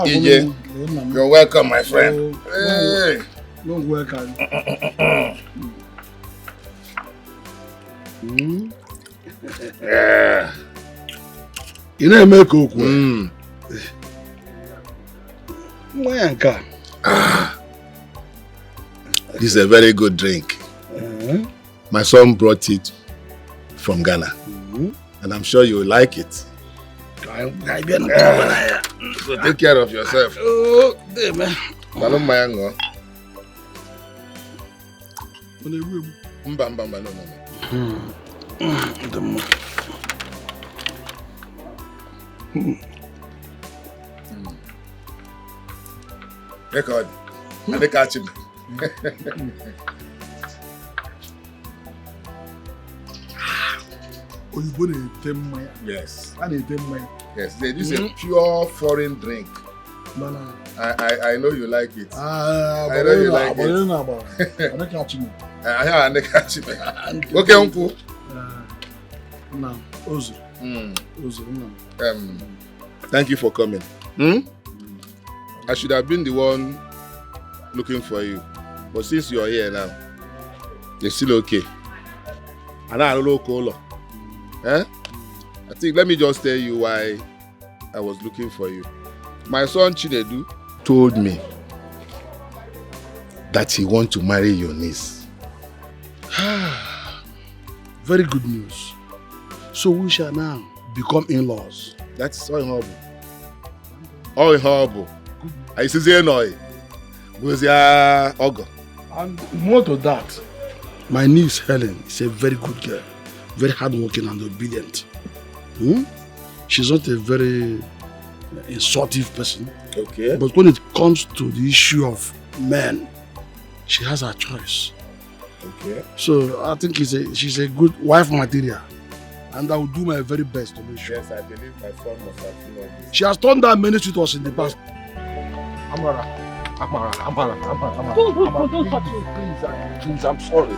EJ, you're welcome, my friend. Hey. You're welcome. Yeah. You know, make cook. This is a very good drink. My son brought it from Ghana, and I'm sure you will like it. So take care of yourself. Oh, man. No. Record. And they catch him. Yes. Yes, this is a pure foreign drink. I know you like it. I know you like it. I catch him. Okay, uncle. Thank you for coming. I should have been the one looking for you, but since you're here now, you're still okay. And I don't know color. I think let me just tell you why I was looking for you. My son Chinedu told me that he wants to marry your niece. Very good news. So we shall now become in-laws. That's all horrible. All horrible. I see no. Was ya Ogo? And more to that, my niece Helen is a very good girl, very hardworking and obedient. She's not a very insultive person. Okay. But when it comes to the issue of men, she has her choice. Okay. So I think she's a good wife material. And I will do my very best to make sure. Yes, I believe my son must have seen all this. She has turned down many suitors in the past. Amara, don't touch me. Please, I'm sorry.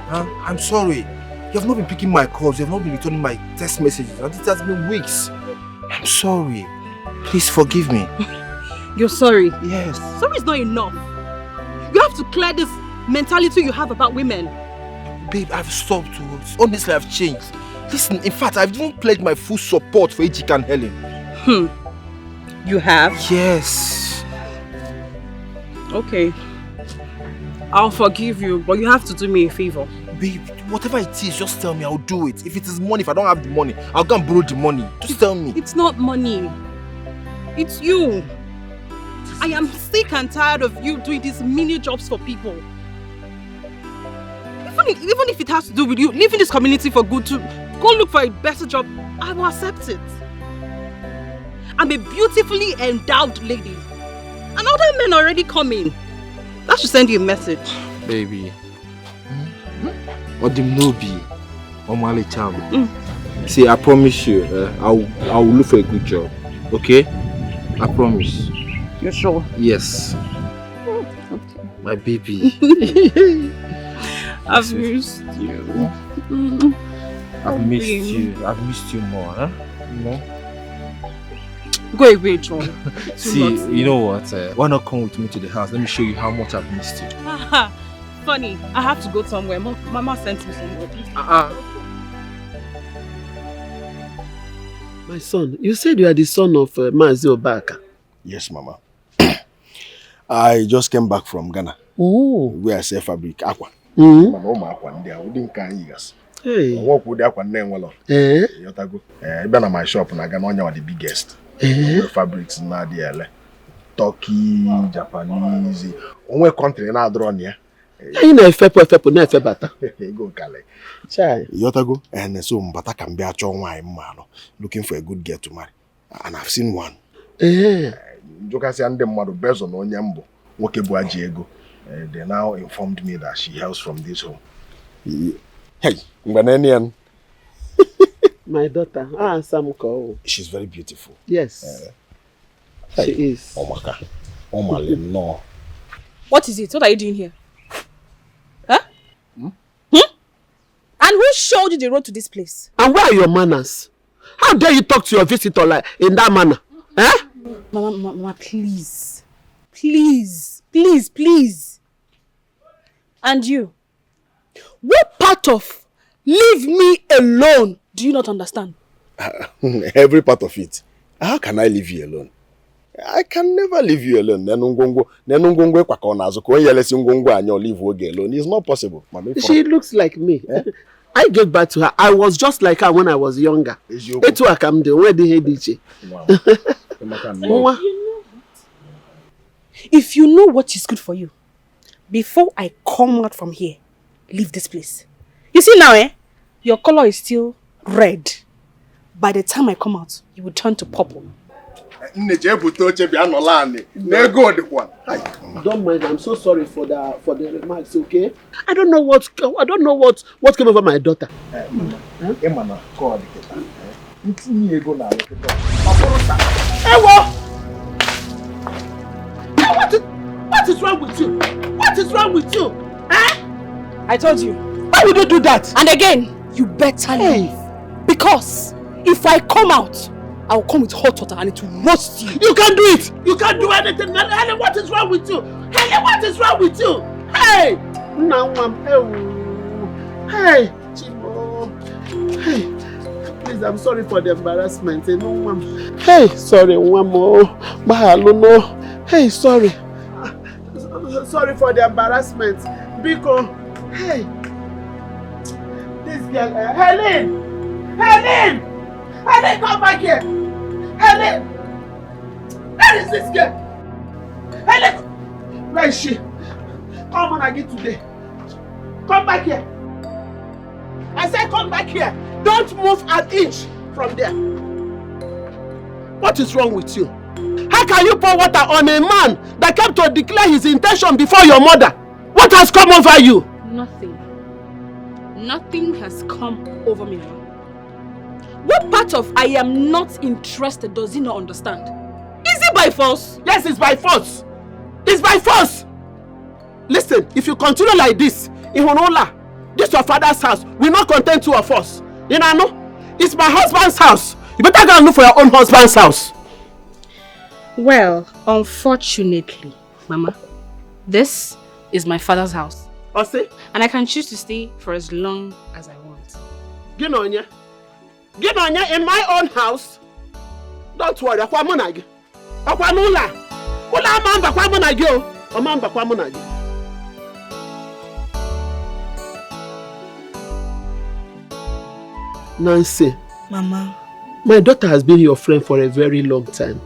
I'm sorry. You have not been picking my calls. You have not been returning my text messages. And it has been weeks. I'm sorry. Please forgive me. You're sorry? Yes. Sorry is not enough. You have to clear this mentality you have about women. Babe, I've stopped. Honestly, I've changed. Listen, in fact, I've even pledged my full support for Ejika and Helen. You have? Yes. Okay. I'll forgive you, but you have to do me a favor. Babe, whatever it is, just tell me, I'll do it. If it is money, if I don't have the money, I'll go and borrow the money. Just tell me. It's not money. It's you. I am sick and tired of you doing these mini jobs for people. Even if it has to do with you leaving this community for good to go look for a better job, I will accept it. I'm a beautifully endowed lady. And other men are already coming. That should send you a message. Baby. What do you know be? Omale Cham. See, I promise you, I will look for a good job. Okay? I promise. You're sure? Yes. Okay. My baby. I've missed you. I've missed you. I've missed you more, huh? You know? Go away, John. See, you know what? Why not come with me to the house? Let me show you how much I've missed you. Funny, I have to go somewhere. Mama sent me somewhere. My son, you said you are the son of Mazi Obaka. Yes, Mama. I just came back from Ghana. Where I sell fabric aqua. Hey. I work with aqua name well. Yotago. Been at my shop and I got one of the biggest. Fabrics in Nadia. Turkey, Japanese. Only country in our drone here. You know, fepo na febata. Go Kale. Chai. Yotago. And so Mbata can be a chong wine man looking for a good girl to marry. And I've seen one. Jokasi and them mother based on Onyambo. Wokebua Diego. They now informed me that she hails from this home. Hey, Mbanenian. My daughter, Sam Ko. She's very beautiful. Yes. She is. Omaka. Omale, no. What is it? What are you doing here? Huh? And who showed you the road to this place? And where are your manners? How dare you talk to your visitor like in that manner? Mama, please. Please. Please, please. And you? What part of leave me alone do you not understand? Every part of it. How can I leave you alone? I can never leave you alone. It's not possible. She looks like me. Eh? I gave birth to her. I was just like her when I was younger. If you know what is good for you, before I come out from here, leave this place. You see now, your color is still red. By the time I come out, you will turn to purple. Don't mind. I'm so sorry for the remarks. Okay. I don't know what came over my daughter. What is wrong with you? What is wrong with you? Huh? I told you. Why would you do that? And again, you better leave. Because if I come out, I will come with hot water and it will roast you. You can't do it. You can't do anything. Helen, what is wrong with you? Helen, what is wrong with you? Hey! Hey! Chimo. Hey! Please, I'm sorry for the embarrassment. Hey, sorry, one more. Hey, sorry. Sorry for the embarrassment. Biko. Hey! This girl, Helen! Helen! Helen, come back here! Helen! Where is this girl? Helen! Where is she? Come on, I get today. Come back here. I said come back here. Don't move an inch from there. What is wrong with you? How can you pour water on a man that came to declare his intention before your mother? What has come over you? Nothing. Nothing has come over me. What part of I am not interested does he not understand? Is it by force? Yes, it's by force. It's by force. Listen, if you continue like this, in Honola, this your father's house will not contain two of us. You know, it's my husband's house. You better go and look for your own husband's house. Well, unfortunately, Mama, this is my father's house. Ose? And I can choose to stay for as long as I want. Ginonya? Ginonya in my own house? Don't worry, akwa munagi. Akwa nula. Ula mamba kwa munagi o. Omamba kwa munagi. Nancy. Mama. My daughter has been your friend for a very long time.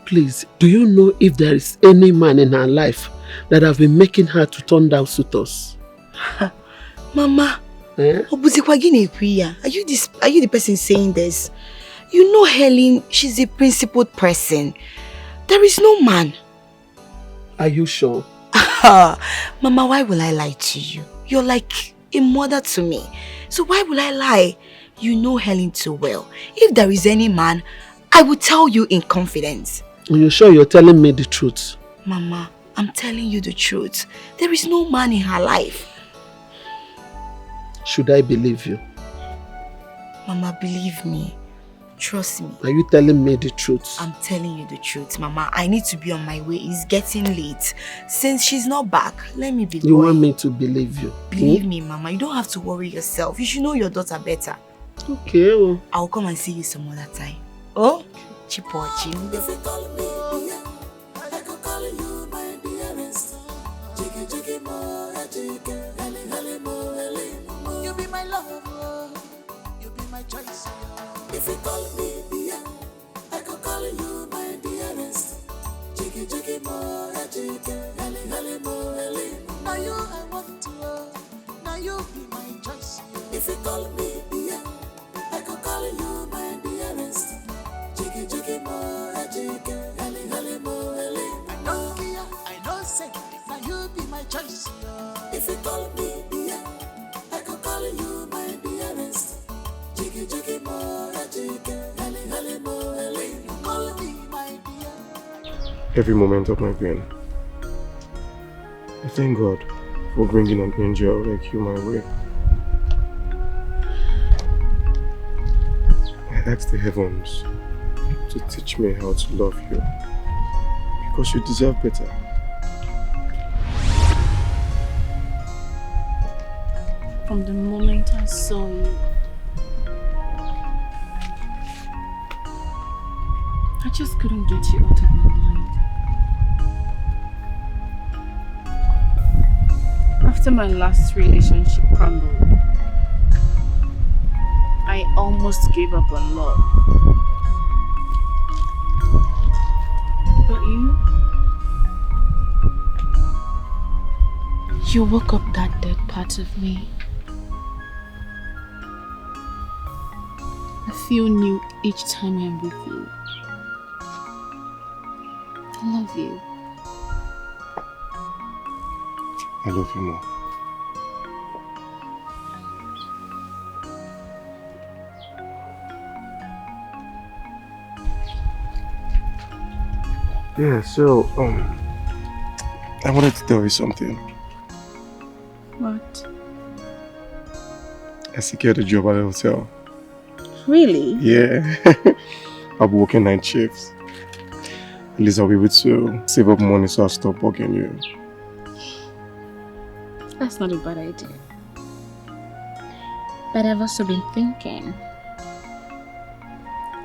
Please, do you know if there is any man in her life that have been making her to turn down suitors? Mama, are you the person saying this? You know Helen, she's a principled person. There is no man. Are you sure? Mama, why will I lie to you? You're like a mother to me. So why will I lie? You know Helen too well. If there is any man, I will tell you in confidence. Are you sure you're telling me the truth? Mama, I'm telling you the truth. There is no man in her life. Should I believe you? Mama, believe me. Trust me. Are you telling me the truth? I'm telling you the truth, Mama. I need to be on my way. It's getting late. Since she's not back, let me be going. You want me to believe you? Believe me, Mama. You don't have to worry yourself. You should know your daughter better. Okay. Well. I'll come and see you some other time. Oh? Chipochi. If you call me, I can call you my dearest. Jiggy, jiggy, more, jiggy, heli, more, heli. You be my lover, you be my choice. If you call me, I can call you my dearest. Jiggy, jiggy, more, jiggy, heli, more, heli. Now you I want to, now you be my choice. If you call me, I can call you my dearest. Jiggy, jiggy, more, jiggy, heli, more, heli. I know, I know, say, now you be my choice. If you call me, I can call you my dearest. Jiggy, jiggy, more, jiggy, heli, more, heli. You call me my dear. Every moment of my pain, I thank God for bringing an angel like you my way. I ask the heavens to teach me how to love you. Because you deserve better. From the moment I saw you, I just couldn't get you out of my mind. After my last relationship crumbled, I almost gave up on love. But you woke up that dead part of me. I feel new each time I'm with you. I love you. I love you more. Yeah, so, I wanted to tell you something. What? I secured a job at a hotel. Really? Yeah. I'll be working night shifts. At least I'll be able to save up money so I'll stop bugging you. That's not a bad idea. But I've also been thinking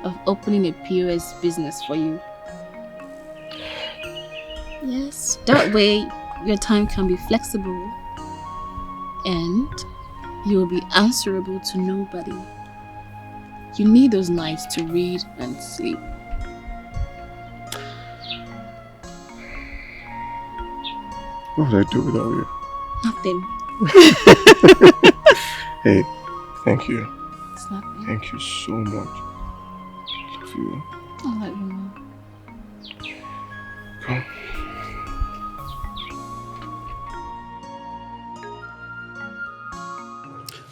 of opening a POS business for you. Yes, that way your time can be flexible and you will be answerable to nobody. You need those nights to read and sleep. What would I do without you? Nothing. Hey, thank you. It's nothing. Thank you so much. I love you. I love you more. Come.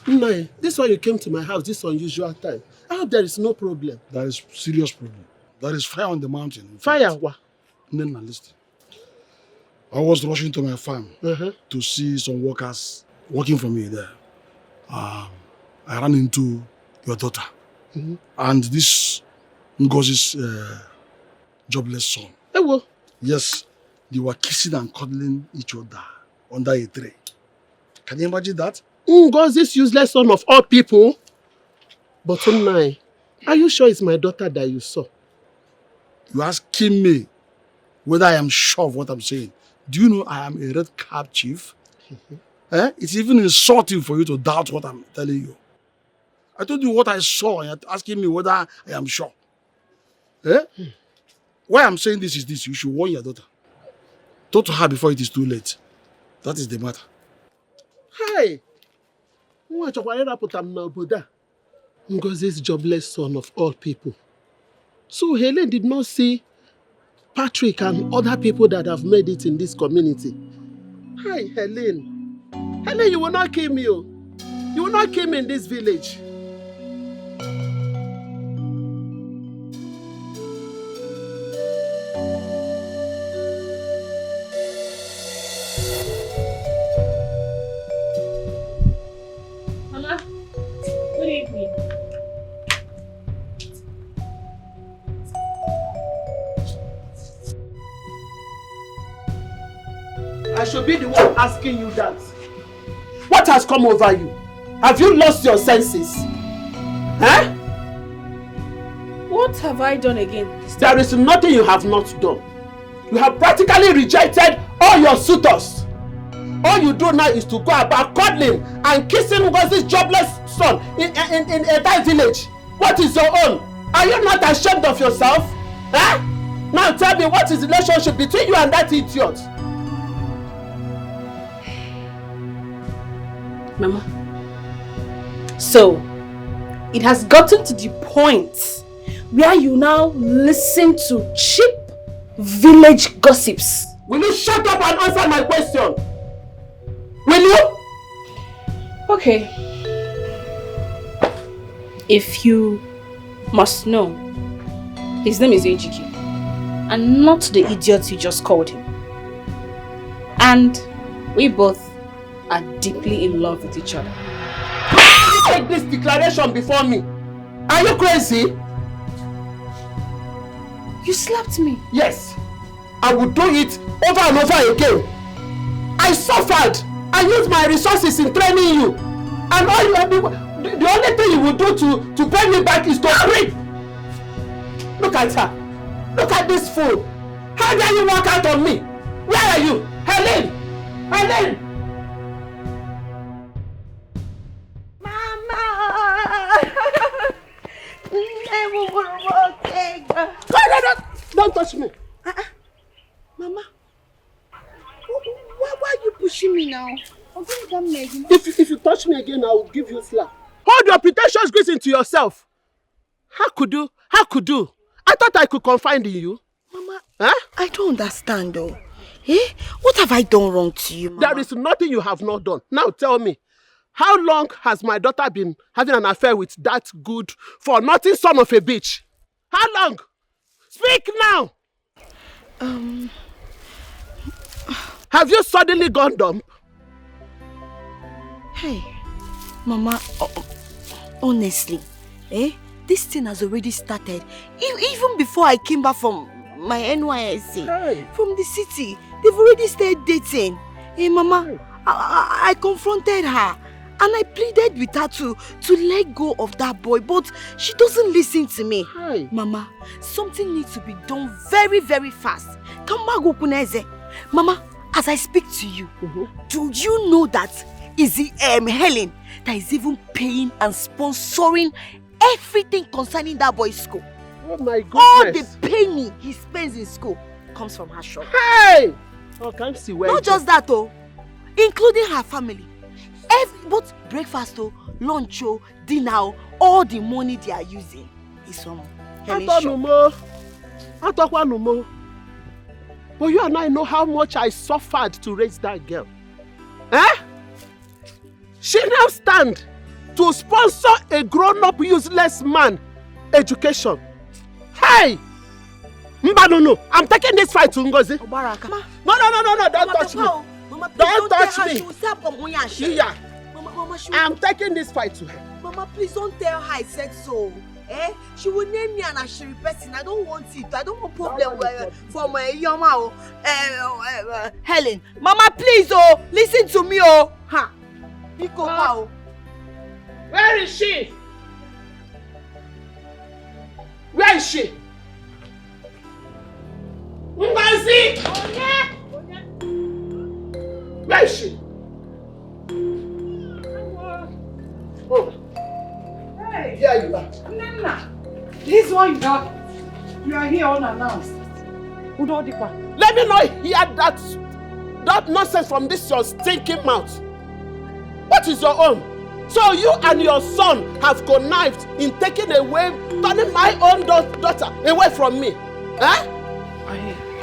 No, this one you came to my house this unusual time. I hope there is no problem. There is serious problem. There is fire on the mountain. Fire what? Nena, listen. I was rushing to my farm to see some workers working for me there. I ran into your daughter and this Ngozi's jobless son. Ewo. Yes, they were kissing and cuddling each other under a tree. Can you imagine that? Ngozi's useless son of all people. But Nai, are you sure it's my daughter that you saw? You asking me whether I am sure of what I'm saying. Do you know I am a red cap chief? It's even insulting for you to doubt what I'm telling you. I told you what I saw and you're asking me whether I am sure. Why I'm saying this is this. You should warn your daughter. Talk to her before it is too late. That is the matter. Hey! Ngozi's jobless son of all people. So Helen did not see Patrick and other people that have made it in this community. Hi, Helen. Helen, you will not kill me. You will not kill me in this village. Mama, good evening. I should be the one asking you that. What has come over you? Have you lost your senses? Huh? What have I done again? There is nothing you have not done. You have practically rejected all your suitors. All you do now is to go about cuddling and kissing Ngozi's jobless son in a entire village. What is your own? Are you not ashamed of yourself? Huh? Now tell me, what is the relationship between you and that idiot? Mama. So, it has gotten to the point where you now listen to cheap village gossips. Will you shut up and answer my question? Will you? Okay. If you must know, his name is Ejiki, and not the idiot you just called him. And we both are deeply in love with each other. Make this declaration before me. Are you crazy? You slapped me. Yes. I would do it over and over again. I suffered. I used my resources in training you. And all you have the only thing you will do to pay me back is to breathe. Look at her. Look at this fool. How dare you walk out on me? Where are you? Helen! Helen! Don't touch me. Mama, why are you pushing me now? If you touch me again, I will give you a slap. Hold your pretentious greeting to yourself. How could you? How could you? I thought I could confide in you. Mama, huh? I don't understand though. Eh? What have I done wrong to you, Mama? There is nothing you have not done. Now tell me, how long has my daughter been having an affair with that good for nothing son of a bitch? How long? Speak now! Have you suddenly gone dumb? Hey, Mama, honestly, this thing has already started. Even before I came back from my NYSC, from the city, they've already started dating. Hey, Mama, I confronted her and I pleaded with her to let go of that boy, but she doesn't listen to me. Hey. Mama, something needs to be done very, very fast. Mama, as I speak to you, do you know that is it Helen that is even paying and sponsoring everything concerning that boy's school? Oh my goodness. All the penny he spends in school comes from her shop. Hey! Oh, can't see where. Not just that, including her family. Both breakfast, lunch, dinner, all the money they are using is from Helen's shop. But you and I know how much I suffered to raise that girl. Eh? She now stand to sponsor a grown-up useless man education. Hey! No. I'm taking this fight to Ngozi. No, don't touch me. Mama, don't touch me. Yeah. I'm taking this fight to her. Mama, please don't tell her I said so. She will name me an Ashiri person. I don't want it. I don't want problem for my Yoma. Helen, Mama, please, listen to me, Ha. Biko, Where is she? Where is she? Ngozi! Where is she? Oh. Hey! Here you are. Nana! This one you are here unannounced. Let me not hear that nonsense from this your stinking mouth. What is your own? So you and your son have connived in taking away, turning my own daughter away from me. Eh?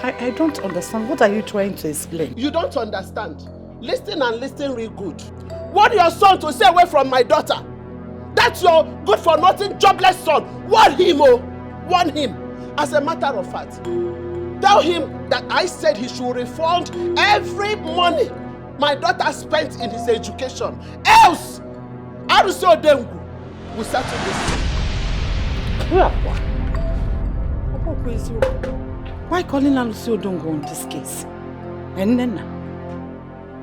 I don't understand. What are you trying to explain? You don't understand. Listen and listen real good. Want your son to stay away from my daughter. That's your good-for-nothing, jobless son. Warn him, warn him. As a matter of fact, tell him that I said he should refund every money my daughter spent in his education. Else, Aruso Dengu will settle this. Why calling Aruso Dengu on this case? And then,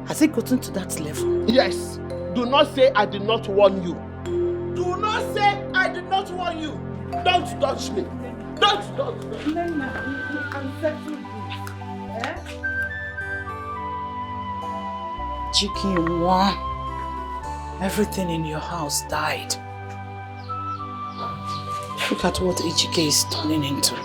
has it gotten to that level? Yes. Do not say I did not warn you. Do not say I did not warn you. Don't touch me. Don't. Nena, we can settle this. Chicken, everything in your house died. Look at what Ejike is turning into.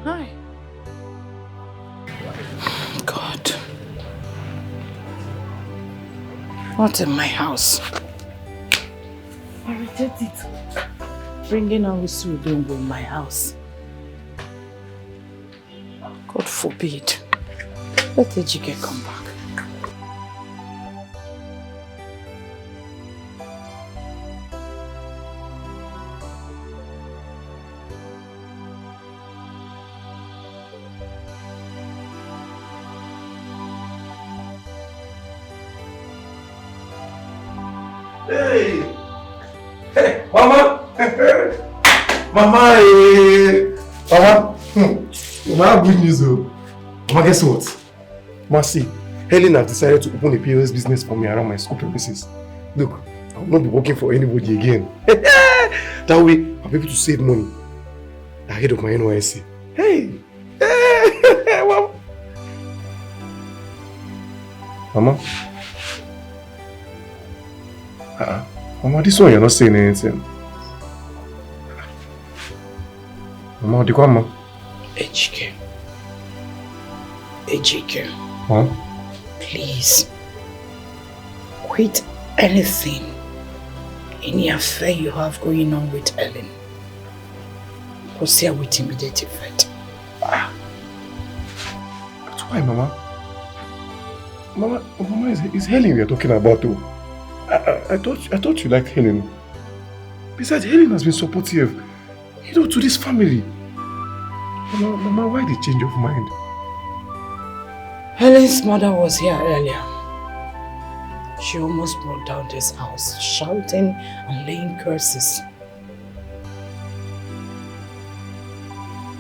Hi. God. What's in my house? I reject it. Bringing Arusu Udongo in my house. God forbid. Let Ejike come back. Mama! Mama! Mama! Mama, I have good news though. Mama, guess what? Mama, see, Helen has decided to open a POS business for me around my school premises. Look, I will not be working for anybody again. That way, I'll be able to save money ahead of my NYSC. Hey! Hey! Mama? Mama, this one you're not saying anything. Mama, the Mama? Ejike. Ejike. Huh? Please. Quit anything in the affair you have going on with Ellen. Proceed with immediate effect. But why, Mama? Mama, it's Helen we are talking about though. I thought you liked Helen. Besides, Helen has been supportive, to this family. Mama, why the change of mind? Helen's mother was here earlier. She almost brought down this house, shouting and laying curses.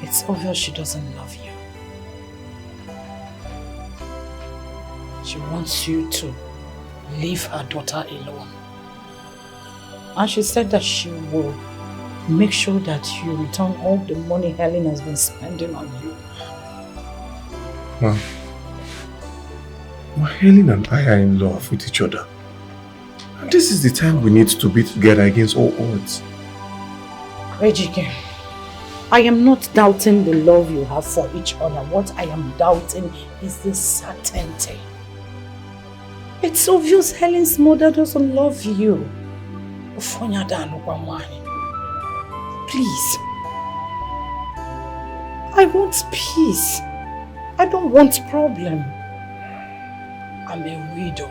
It's obvious she doesn't love you. She wants you to leave her daughter alone. And she said that she will make sure that you return all the money Helen has been spending on you. Mom, Helen and I are in love with each other. And this is the time we need to be together against all odds. Ejike, I am not doubting the love you have for each other. What I am doubting is the certainty. It's obvious Helen's mother doesn't love you. Please. I want peace. I don't want problem. I'm a widow.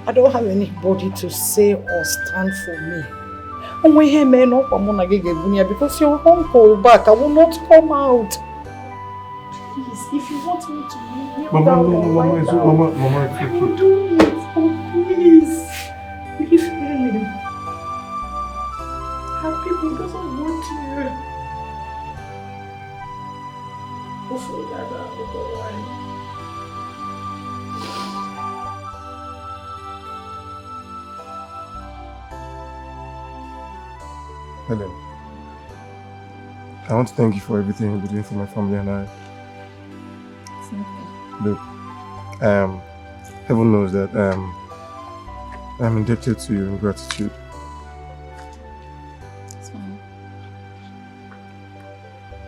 I don't have anybody to say or stand for me. And when he may not come on again because your uncle back, I will not come out. Please, if you want me to leave you Mama, down, Mama, it's I will do it. Oh, please. Leave Helen. Her people doesn't want you. Helen, I want to thank you for everything you've been doing for my family and I. Look, heaven knows that I'm indebted to you in gratitude. It's fine.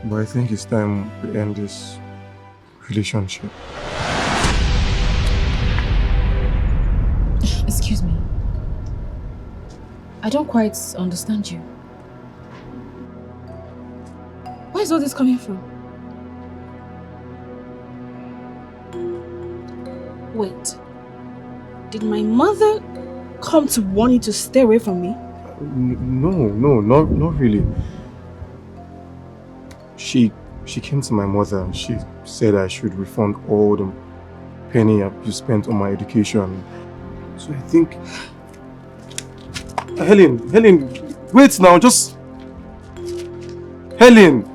But I think it's time we end this relationship. Excuse me. I don't quite understand you. Where is all this coming from? Wait. Did my mother come to warn you to stay away from me? No, not really. She came to my mother and she said I should refund all the penny you spent on my education. So I think... Helen, wait now, just... Helen!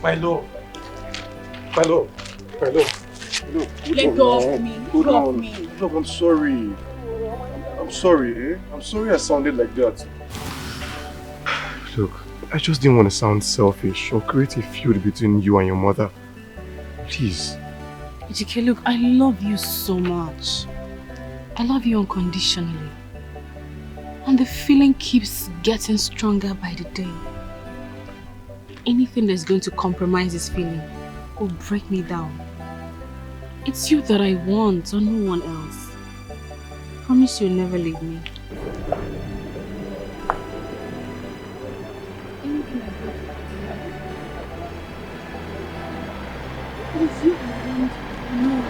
My love. Let go of me. Hold on. Look, I'm sorry. I'm sorry I sounded like that. Look, I just didn't want to sound selfish or create a feud between you and your mother. Please. Ejike, look, I love you so much. I love you unconditionally. And the feeling keeps getting stronger by the day. Anything that's going to compromise this feeling will break me down. It's you that I want, or no one else. Promise you'll never leave me. Anything I do, it's you I want, no.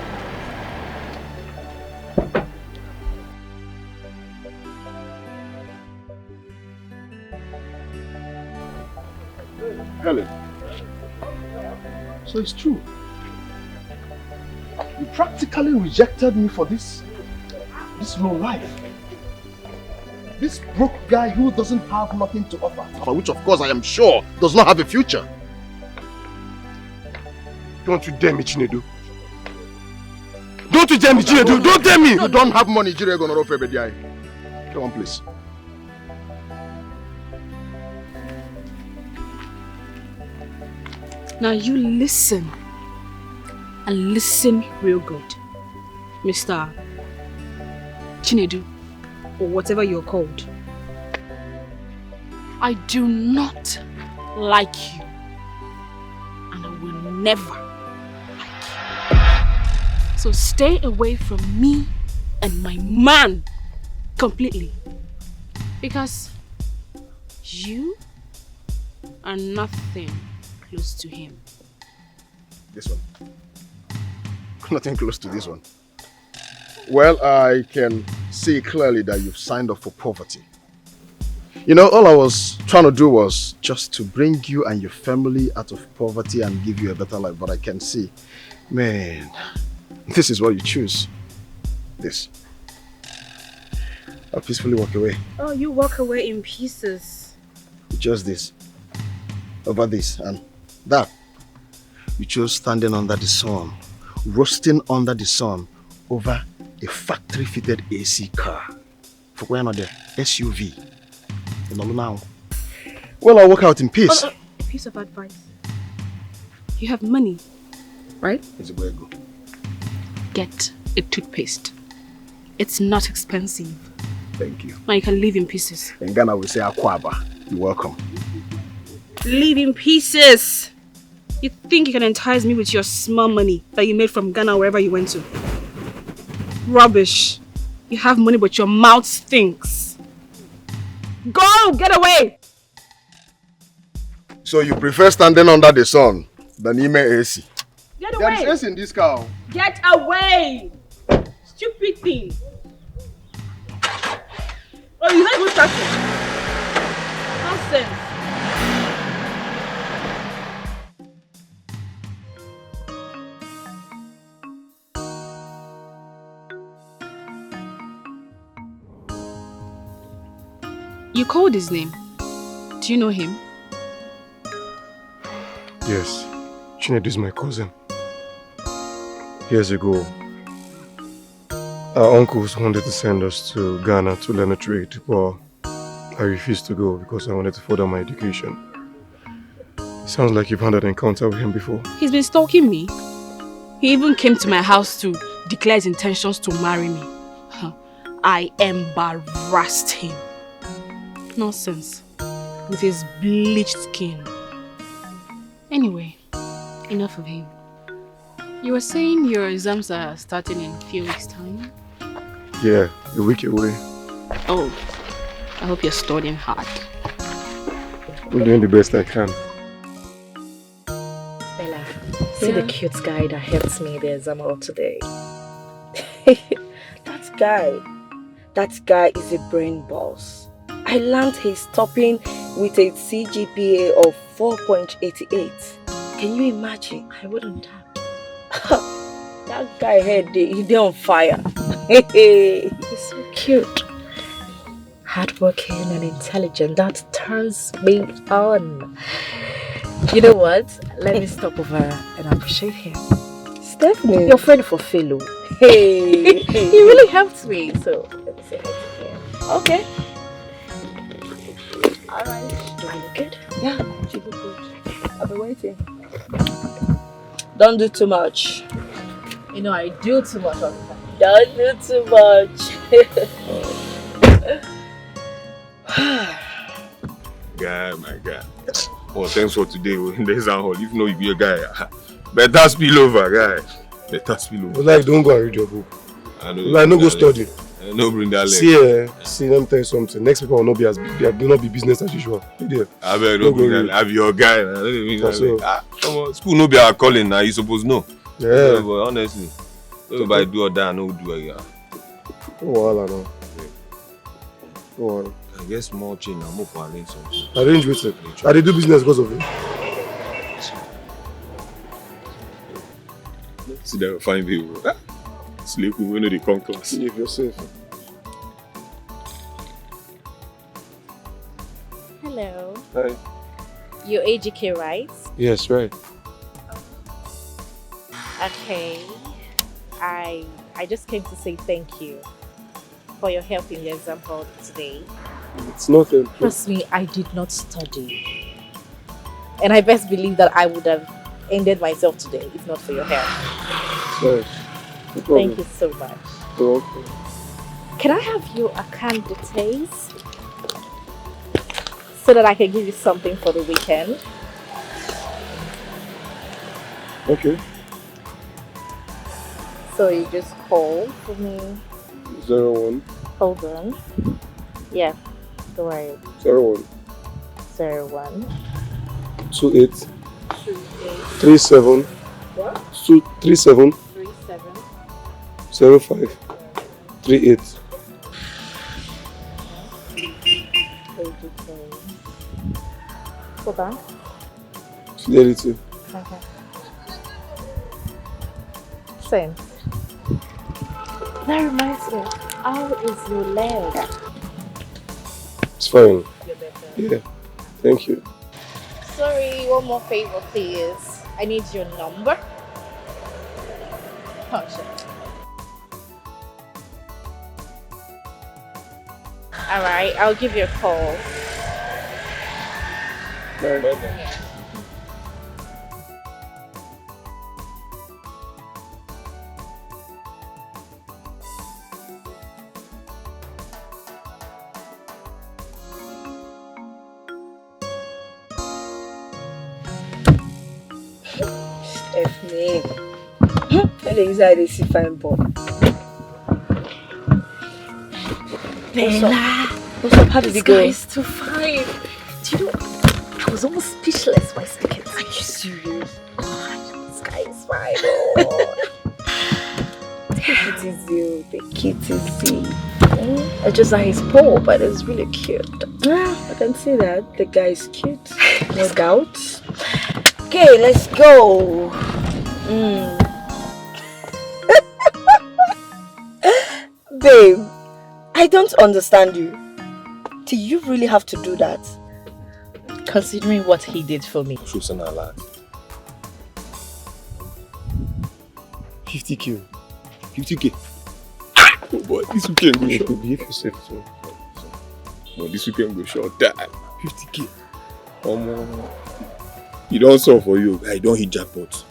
Helen, so it's true. You practically rejected me for this low life. This broke guy who doesn't have nothing to offer, but which of course I am sure does not have a future. Don't you dare me, Chinedu. Don't you dare me, Chinedu. Don't dare me. You don't have money, Jire gonna offer a guy. Come on, please. Now you listen. And listen real good. Mr. Chinedu, or whatever you're called. I do not like you. And I will never like you. So stay away from me and my man completely. Because you are nothing close to him. This one. Nothing close to this one. Well, I can see clearly that you've signed up for poverty. You know, all I was trying to do was just to bring you and your family out of poverty and give you a better life. But I can see, man, this is what you choose. This. I'll peacefully walk away. Oh, you walk away in pieces. Just this. Over this and that. You chose standing under the sun, roasting under the sun over a factory-fitted AC car. For where not there? SUV. You know now. Well, I'll walk out in peace. A piece of advice. You have money, right? It's where I go. Get a toothpaste. It's not expensive. Thank you. Now you can live in pieces. In Ghana we say akwaba. You're welcome. Live in pieces. You think you can entice me with your small money that you made from Ghana or wherever you went to? Rubbish. You have money but your mouth stinks. Go! Get away! So you prefer standing under the sun than Ime AC? Get away! There is AC in this car. Get away! Stupid thing. Oh, you're not even starting. Nonsense. You called his name. Do you know him? Yes, Chinedu is my cousin. Years ago, our uncles wanted to send us to Ghana to learn a trade, but I refused to go because I wanted to further my education. It sounds like you've had an encounter with him before. He's been stalking me. He even came to my house to declare his intentions to marry me. I embarrassed him. Nonsense. With his bleached skin. Anyway, enough of him. You were saying your exams are starting in a few weeks' time? Yeah, a week away. Oh, I hope you're studying hard. I'm doing the best I can. Bella, see the cute guy that helped me the exam hall today? That guy is a brain boss. I learned he's topping with a CGPA of 4.88. Can you imagine? I wouldn't have. That guy head, he's on fire. He's so cute. Hardworking and intelligent. That turns me on. You know what? Let me stop over and appreciate him. Stephanie, your friend for fellow. Hey, he really helped me. So let me say hi to him. Okay. Alright. Do I look good? Yeah, you look good. I'll be waiting. Don't do too much. You know, I do too much all the time. Don't do too much. Guy, my guy. Oh, thanks for today. There's a hole. If no, you be a guy. Better spill over, guy. Better spill over. Like, don't go and read your book. Like, no go study. No bring that leg. See, let me tell you something. Next people will not be as big. They will not be business as usual. There. I beg, no bring that leg. I'm your guy. Come on, school no be our calling now. You suppose know. Yeah. But honestly, everybody do or die, no do again. No wahala now. No wahala. I get small change. I'm up for arrange something. Arrange with it. I dey do business because of it. See that fine people. Sleep when they come class. See if you're safe. Hello. Hi. You're AGK, right? Yes, right. Okay. I just came to say thank you for your help in the exam hall today. It's nothing. Trust me, I did not study. And I best believe that I would have ended myself today if not for your help. Sorry. No problem. Thank you so much. You're welcome. Can I have your account details so that I can give you something for the weekend? Okay. So you just call for me. 01. Hold on. Yeah, don't worry. 01. 01. 28. 37. What? 37. 37. 05. 38. Hold on. Fidelity. Okay. Same. That reminds me. How is your leg? It's fine. You're better. Yeah. Thank you. Sorry, one more favor, please. I need your number. Oh, shit. Alright, I'll give you a call. Bye. F me. And inside they see fine boy. Bella! What's up? How did it go? This guy is too fine. Do you know, I was almost speechless for a second. Are you serious? God, this guy is fine. Oh. Take it easy. Take it easy. It's just that he's poor, but it's really cute. I can see that. The guy is cute. No doubt. Okay, let's go. Babe, I don't understand you. Do you really have to do that? Considering what he did for me. Choosing a lot. 50k. 50k. Oh boy, this weekend go short. Behave yourself too. No, this weekend go short. Die. 50k. You don't solve for you. I don't hit jackpot.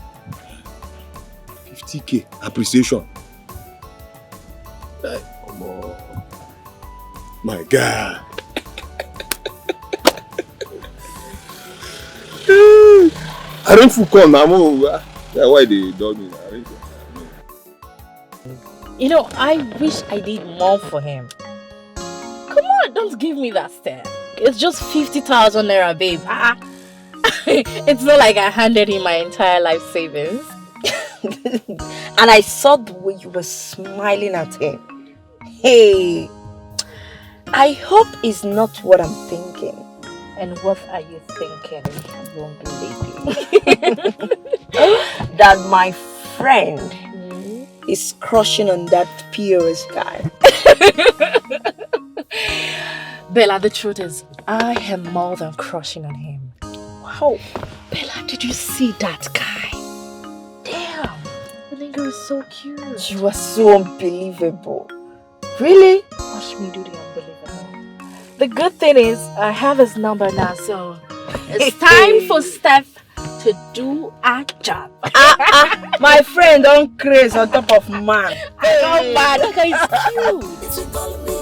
50k appreciation. Like, my God. I don't full con now. That's why they dog me now. You know, I wish I did more for him. Come on, don't give me that stare. It's just 50,000 naira, babe. It's not like I handed him my entire life savings. And I saw the way you were smiling at him. Hey, I hope it's not what I'm thinking. And what are you thinking, young lady? That my friend is crushing on that POS guy. Bella, the truth is, I am more than crushing on him. Wow. Bella, did you see that guy? Damn. The nigga is so cute. You are so unbelievable. Really? Watch me do the unbelievable. The good thing is, I have his number now, so it's time for Steph to do a job. My friend don't craze on top of man. I don't mind. That guy is cute. If you call me,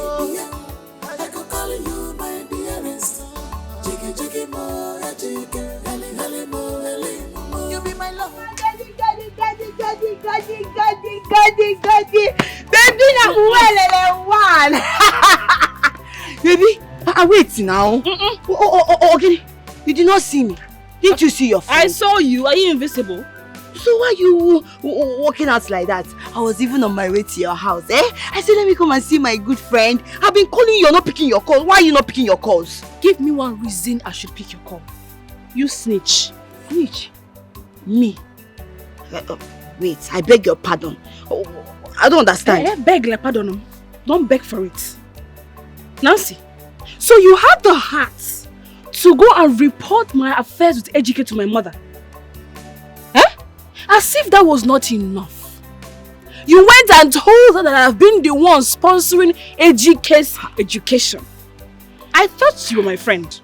I could call you my dearest. Jiggy jiggy mo, jiggy, heli mo. You be my love. Daddy. Baby, na well one. Baby, wait now. Okay, you did not see me. Didn't you see your phone? I saw you. Are you invisible? So why you walking out like that? I was even on my way to your house, eh? I said, let me come and see my good friend. I've been calling you, you're not picking your calls. Why are you not picking your calls? Give me one reason I should pick your call. You snitch. Snitch? Me? Wait, I beg your pardon. Oh, I don't understand. Beg like pardon. Don't beg for it. Nancy, so you have the heart to go and report my affairs with Ejike to my mother. Eh? As if that was not enough. You went and told her that I've been the one sponsoring Ejike's education. I thought you were my friend.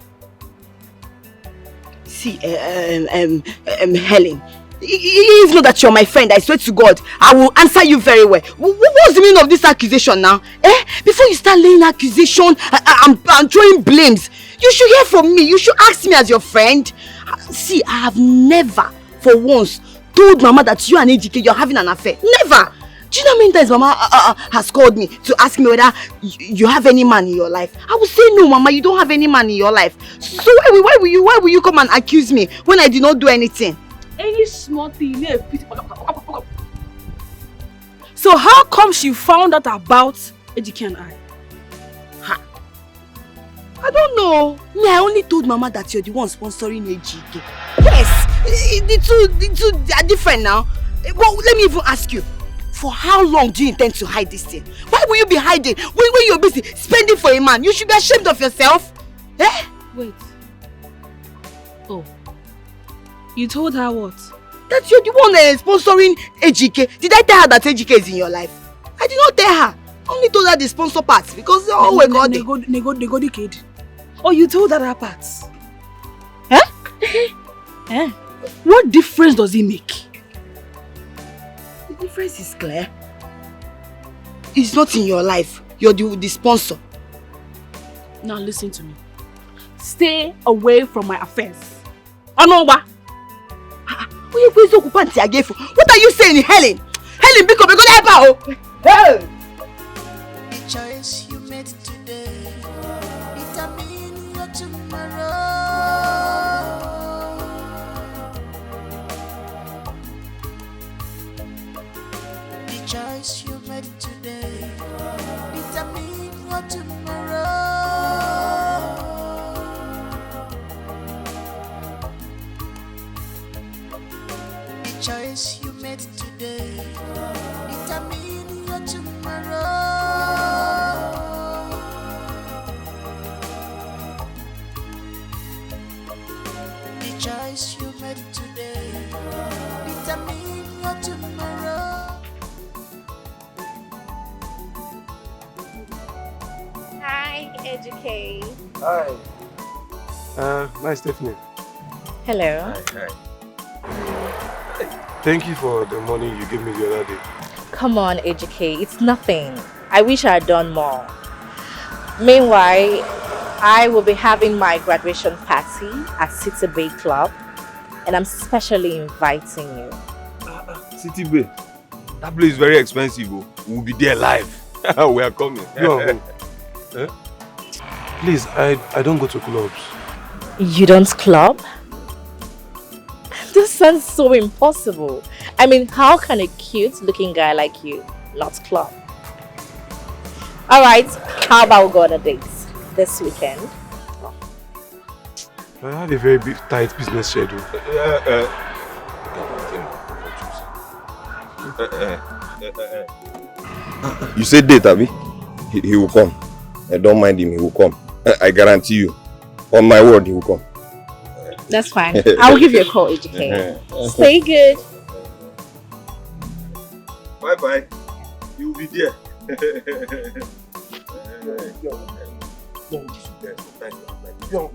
See, Helen, if not that you're my friend, I swear to God, I will answer you very well. What's the meaning of this accusation now? Before you start laying accusation and throwing blames, you should hear from me. You should ask me as your friend. See, I have never, for once, told Mama that you and Ejike, you're having an affair. Never! Do you know how many times Mama has called me to ask me whether you have any man in your life? I will say no, Mama, you don't have any man in your life. So why will you come and accuse me when I did not do anything? Any small thing. So how come she found out about Ejike and I? I don't know. Me, I only told Mama that you're the one sponsoring Ejike. Yes, the two are different now. But let me even ask you. For how long do you intend to hide this thing? Why will you be hiding when you're busy spending for a man? You should be ashamed of yourself. Eh? Wait. Oh. You told her what? That you're the one sponsoring Ejike. Did I tell her that Ejike is in your life? I did not tell her. I only told her the sponsor part because oh my God. The kid. Oh, you told her that part. Eh? What difference does it make? The difference is clear. It's not in your life. You're the sponsor. Now listen to me. Stay away from my affairs. Anoba. What are you saying, Helen? Helen, because we're gonna help her. Hey! The choice you made today determine your tomorrow. The choice you made today determine your tomorrow. The choice you made today determine your tomorrow. The choice you made today determine your tomorrow. Hi, Ejike. Hi. Hi, Stephanie. Hello. Hi. Thank you for the money you gave me the other day. Come on, Ejike. It's nothing. I wish I had done more. Meanwhile, I will be having my graduation party at City Bay Club, and I'm specially inviting you. City Bay. That place is very expensive. Oh. We'll be there live. We are coming. No. Please, I don't go to clubs. You don't club? This sounds so impossible. I mean, how can a cute-looking guy like you not club? Alright, how about we go on a date this weekend? I have a very big, tight business schedule. You said date, Abi? He will come. Don't mind him, he will come. I guarantee you. On my word, he will come. That's fine. I will give you a call, Ejike. Stay good. Bye-bye. You will be there. You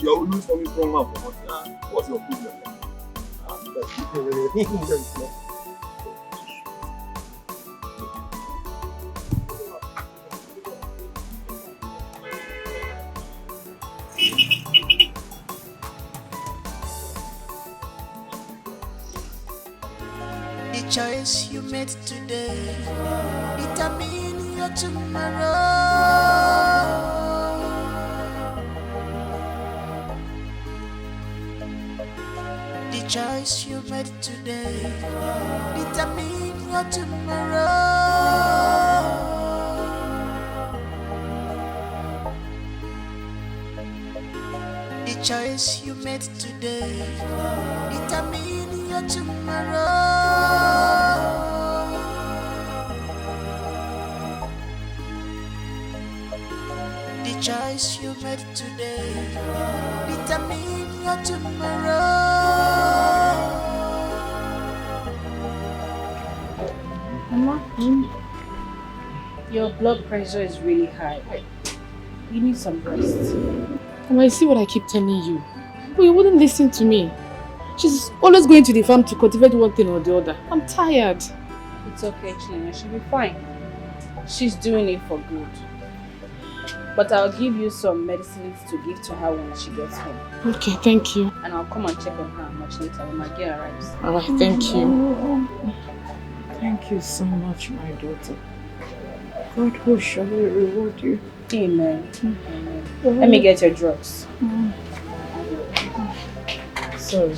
are always coming strong man for us. What's your problem? The choice you made today determine your tomorrow. The choice you made today determine your tomorrow. The choice you made today determine your tomorrow. choice you made today determine your tomorrow. Mama, your blood pressure is really high. You need some rest. I see what I keep telling you. But you wouldn't listen to me. She's always going to the farm to cultivate one thing or the other. I'm tired. It's okay, Chinna. She'll be fine. She's doing it for good. But I'll give you some medicines to give to her when she gets home. Okay, thank you. And I'll come and check on her much later when my girl arrives. Alright, thank you. Thank you so much, my daughter. God will surely reward you. Amen. Amen. Let me get your drugs. Sorry.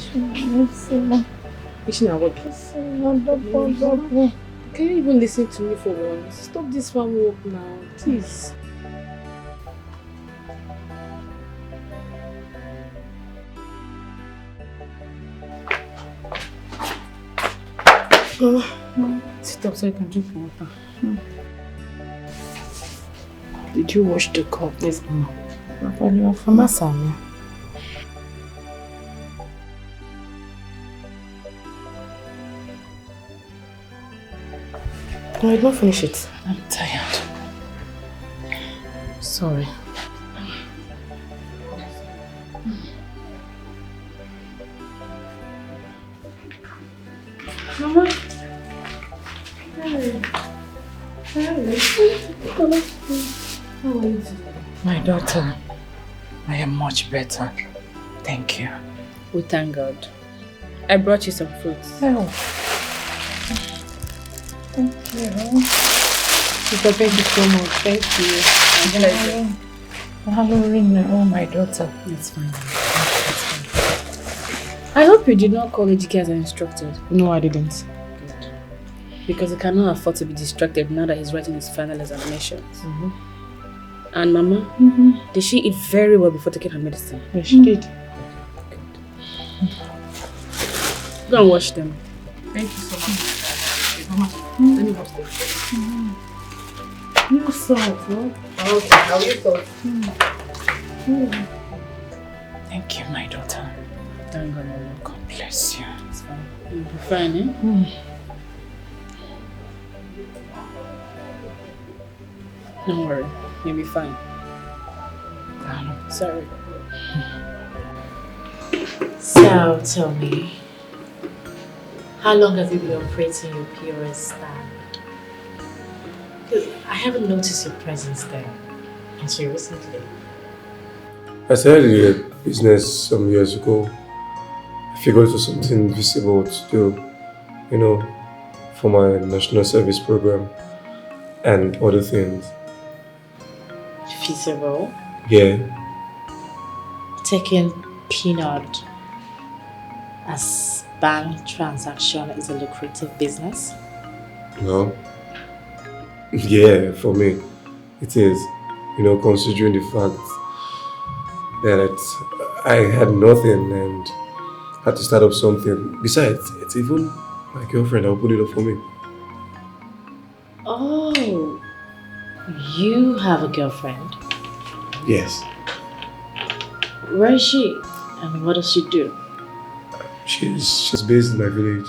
Can you even listen to me for once? Stop this farm work now, please. Sit up so I can drink water. Did you wash the cup? Yes, Mama. You are from Asana. No, I did not finish it. I'm tired. Sorry. Mama. Hey. How are you today? My daughter, I am much better. Thank you. We thank God. I brought you some fruits. Oh. Thank you. Thank you so much. Thank you. Oh, my daughter. It's fine. I hope you did not call Ejike as I instructed. No, I didn't. Good. Because he cannot afford to be distracted now that he's writing his final examinations. And Mama, did she eat very well before taking her medicine? Yes, she did. Good. Go and wash them. Thank you so much. Mama, let me wash them. You salt, huh? Okay, how you salt? Thank you, my daughter. Thank God, Mama. God bless you. It's fine. You'll be fine, eh? Don't worry. You'll be fine. Sorry. So, tell me, how long have you been operating your POS stand? Because I haven't noticed your presence there until recently. I started a business some years ago. I figured it was something visible to do, for my national service program and other things. Feasible? Yeah. Taking peanut as bank transaction is a lucrative business? No. Yeah, for me, it is. Considering the fact that I had nothing and had to start up something. Besides, it's even my girlfriend that will put it up for me. Oh, you have a girlfriend? Yes. Where is she? And what does she do? She's based in my village.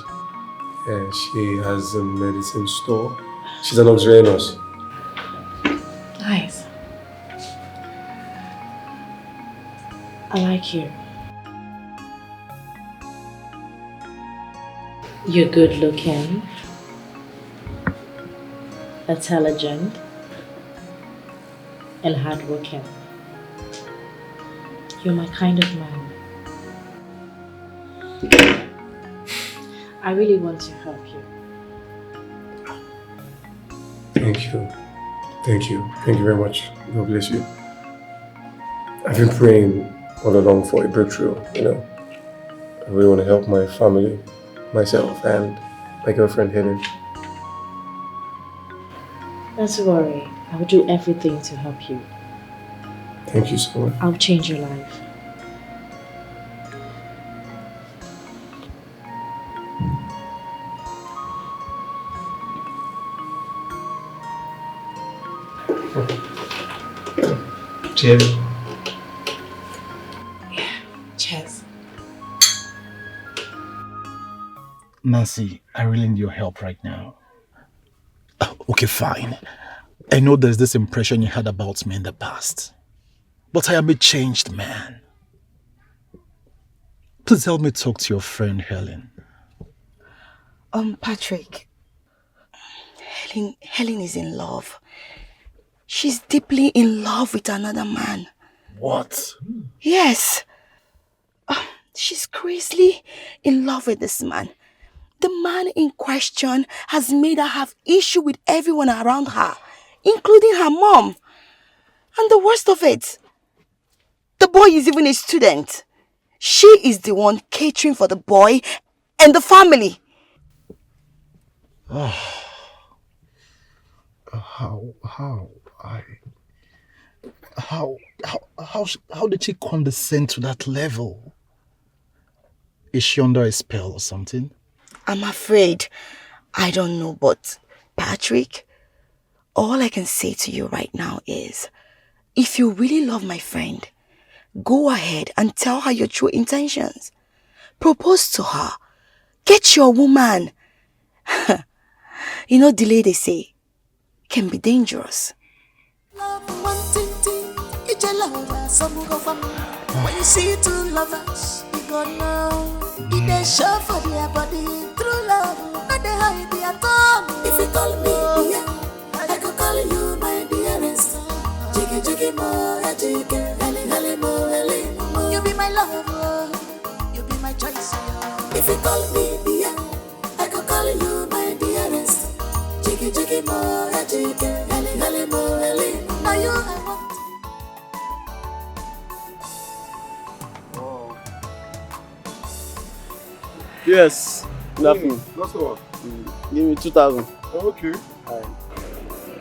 Yeah, she has a medicine store. She's an auxiliary nurse. Nice. I like you. You're good looking, intelligent, and hardworking. You're my kind of man. I really want to help you. Thank you. Thank you. Thank you very much. God bless you. I've been praying all along for a breakthrough, I really want to help my family, myself, and my girlfriend Helen. Don't worry. I will do everything to help you. Thank you so much. I'll change your life. Cheers. Cheers. Nancy, I really need your help right now. Okay, fine. I know there's this impression you had about me in the past. But I am a changed man. Please help me talk to your friend Helen. Patrick. Helen is in love. She's deeply in love with another man. What? Yes. She's crazily in love with this man. The man in question has made her have issue with everyone around her, including her mom. And the worst of it, the boy is even a student. She is the one catering for the boy and the family. How did she condescend to that level? Is she under a spell or something? I'm afraid. I don't know, but Patrick, all I can say to you right now is, if you really love my friend, go ahead and tell her your true intentions. Propose to her. Get your woman. You know, delay, they say, can be dangerous. When you see two lovers, you gonna know. If they show for their body, true love, not they hide their tongue. If you call me dear, I could call you my dearest. Jiggy jiggy mo, jiggy, heli heli mo, heli mo. You be my lover, you be my choice. If you call me dear, I could call you my dearest. Jiggy jiggy mo, jiggy, heli heli mo, heli mo. Now you I want. Yes, nothing. What's the one? Give me 2,000. Okay.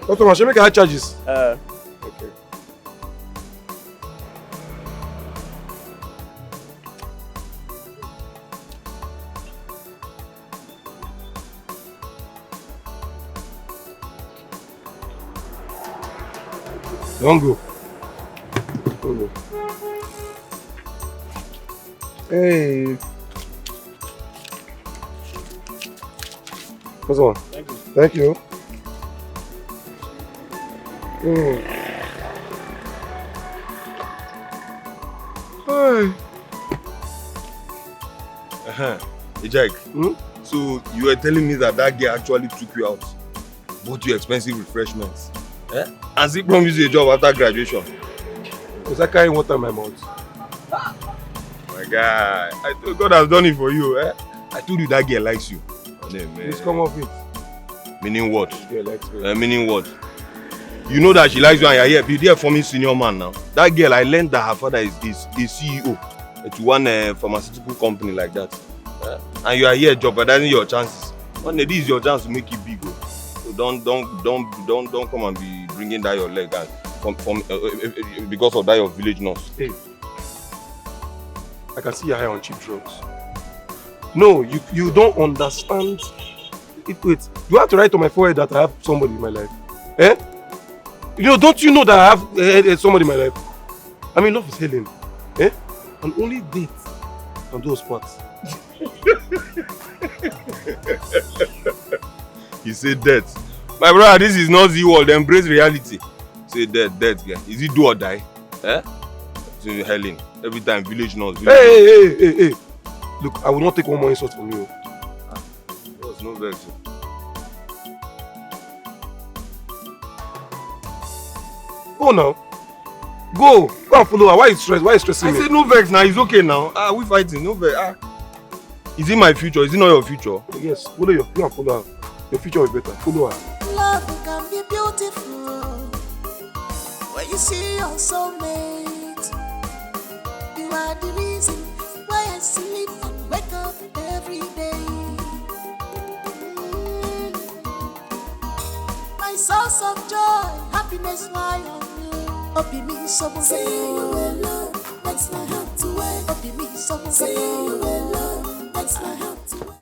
Customer, should make high charges? Okay. Don't go. Don't go. Hey. What's the one? Thank you. Thank you. Hey. Ejek, so you were telling me that girl actually took you out, bought you expensive refreshments, and she promised you a job after graduation. Was I carrying water in my mouth? My guy, I thought God has done it for you. I told you that girl likes you. Please come off it. Meaning what? Yeah, likes me. Meaning what? You know that she likes you and you're here. Be there for me, senior man now. That girl, I learned that her father is CEO to one pharmaceutical company like that. And you are here jeopardizing your chances. One day, this is your chance to make it big. So don't come and be bringing down your leg and because of that your village nurse. Hey, I can see you're high on cheap drugs. No, you don't understand. Wait, you have to write on my forehead that I have somebody in my life. You know, don't you know that I have somebody in my life? I mean, love is Helen. And only date on those parts. You say death. My brother, this is not the world. Embrace reality. Say death, girl. Is it do or die? Say Helen. Every time village nurse. Hey. Look, I will not take one more insult from you. There's no vex. Go now. Go and follow her. Why are you stressed? Why are you stressing me? I said no vex now. It's okay now. We fighting. No vex. Is it my future? Is it not your future? Yes. Go and follow her. Your future will be better. Follow her. Love can be beautiful when you see your soulmate. You are the reason why I sleep and wake up every day. My source of joy, happiness lie on you. Obi me someone say you will love, that's my heart to wear. Obi me someone say you will love, that's my heart to wear.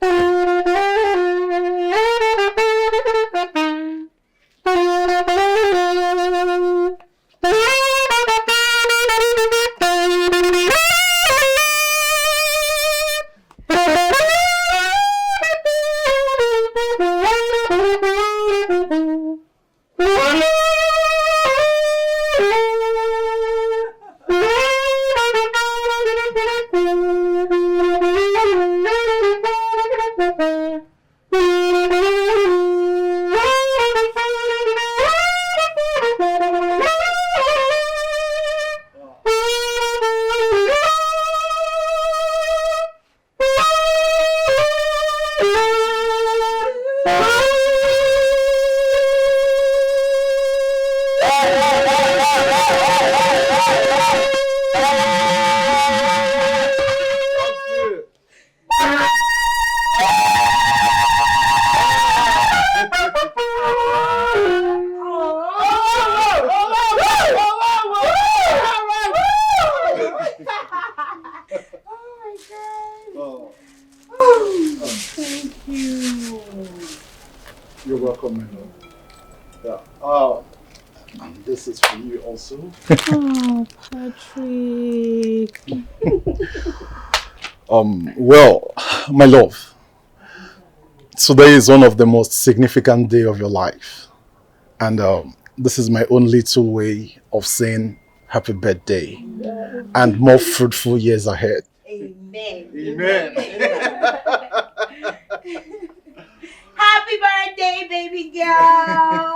welcome, my love. Yeah. And this is for you also. Oh, Patrick. Well, my love, today is one of the most significant day of your life. And this is my own little way of saying happy birthday and more fruitful years ahead. Amen. Amen. Happy birthday, baby girl.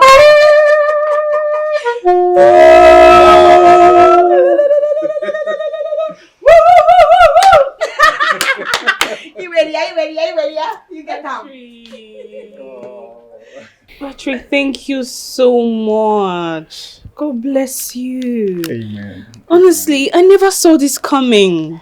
You ready? Are you ready? Are you ready? Yeah? You get down. Patrick, thank you so much. God bless you. Amen. Honestly, I never saw this coming.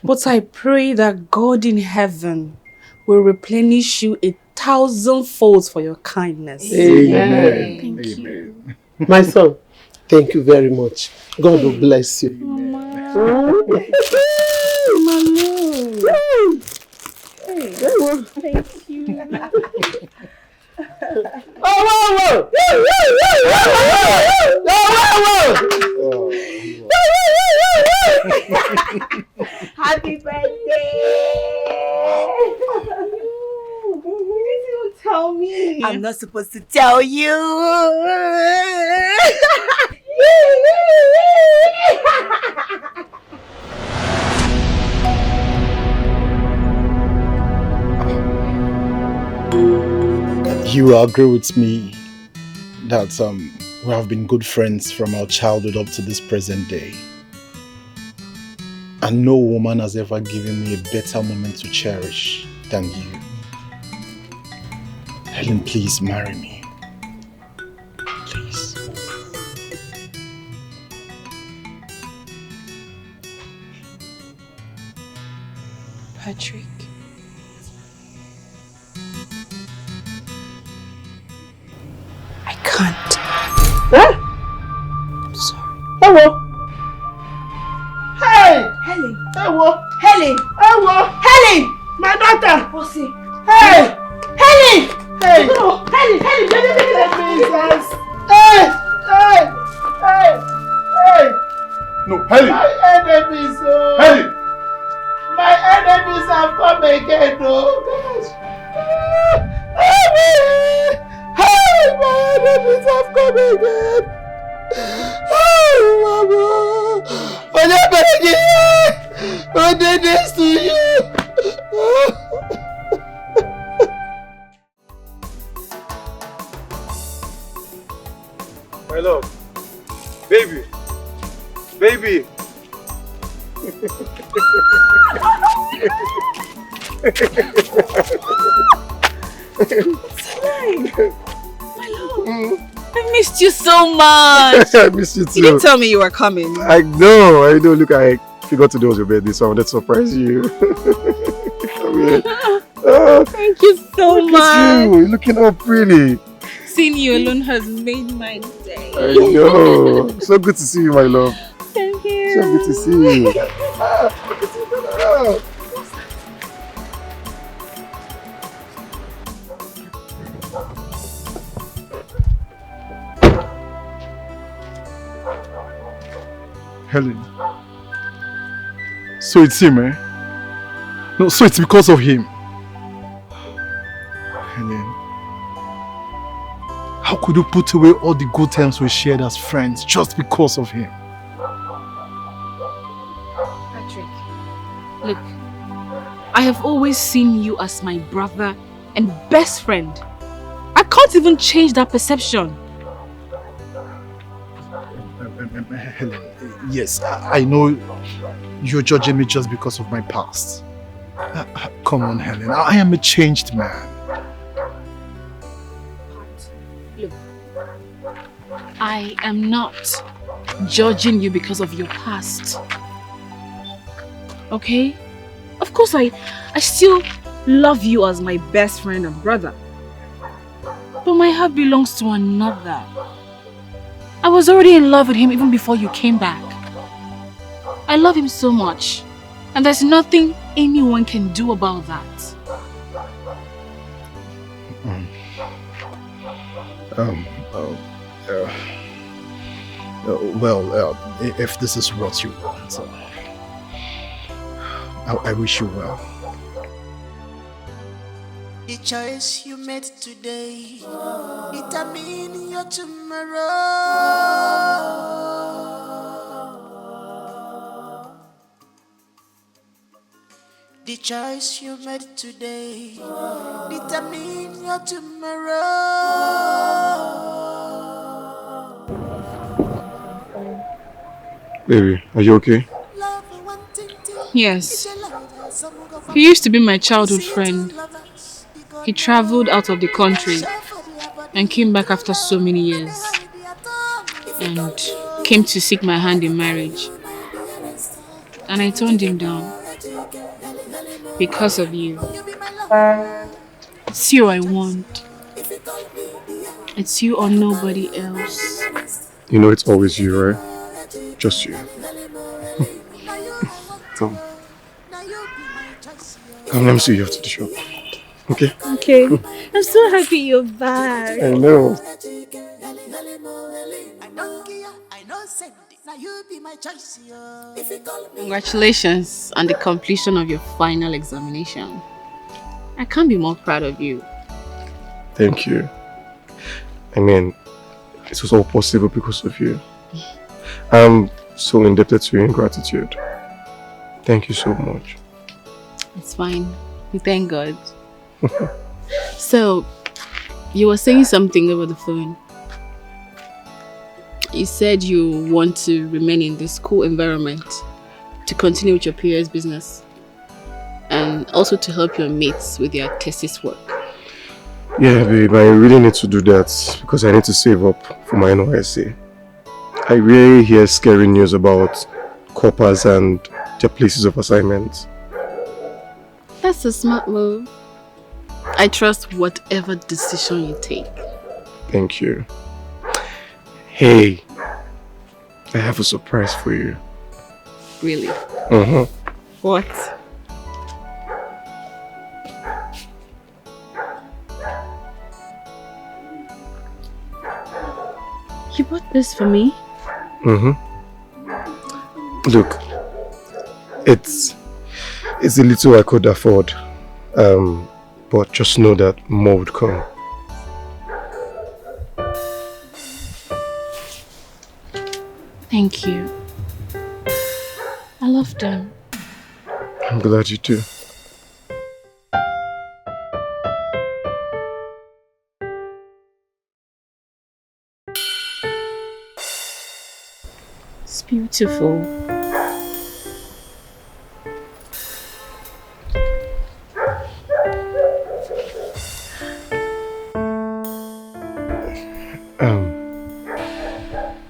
But I pray that God in heaven will replenish you 1,000 folds for your kindness. Amen. Thank you. Amen. My son, thank you very much. God will bless you. Thank you. Happy birthday. Did you tell me? I'm not supposed to tell you. You agree with me that we have been good friends from our childhood up to this present day. And no woman has ever given me a better moment to cherish than you. Helen, please marry me. Please. Patrick. I can't. Huh? I'm sorry. Hello. Hey! Helen. Hello. Helen. Hello. Helen. My daughter. What's it? Hey! Helen. Hey! No. Helen. Helen. Jesus. Hey! Hey! Hey! Hey! No, Helen! My enemies, oh! Helen! My enemies have come again, oh gosh! Hey! My enemies have come again! Oh, Mama! What happened again? What did this to you? My love. Baby. Baby. My love. I missed you so much. I missed you too. You didn't tell me you were coming. I know. Look, I forgot today was your birthday, so I wanted to surprise you. Come here. Thank you so Look much. at you. You're looking all pretty. Seeing you alone has made my day. I know. So good to see you, my love. Thank you. So good to see you. Helen. So it's him, eh? No, so it's because of him. Helen. How could you put away all the good times we shared as friends just because of him? Patrick, look, I have always seen you as my brother and best friend. I can't even change that perception. Helen, yes, I know you're judging me just because of my past. Come on, Helen, I am a changed man. Look, I am not judging you because of your past. Okay? Of course, I still love you as my best friend and brother. But my heart belongs to another. I was already in love with him even before you came back. I love him so much. And there's nothing anyone can do about that. Um, uh, uh, if this is what you want, I wish you well. The choice you made today determine your tomorrow. The choice you made today determine your tomorrow. Baby, are you okay? Yes. He used to be my childhood friend. He traveled out of the country and came back after so many years and came to seek my hand in marriage. And I turned him down because of you. It's you I want. It's you or nobody else. You know it's always you, right? Just you. Come. Come, let me see you after the show. Okay? Okay. I'm so happy you're back. I know. Congratulations on the completion of your final examination. I can't be more proud of you. Thank you. I mean, it was all possible because of you. I'm so indebted to you in gratitude. Thank you so much. It's fine. We thank God. So, you were saying something over the phone. You said you want to remain in this school environment to continue with your peers' business and also to help your mates with their thesis work. Yeah, babe, I really need to do that because I need to save up for my NYSC. I really hear scary news about coppers and their places of assignment. That's a smart move. I trust whatever decision you take. Thank you. Hey, I have a surprise for you. Really? What? You bought this for me? Look, it's a little I could afford, but just know that more would come. Thank you. I love them. I'm glad you do. It's beautiful.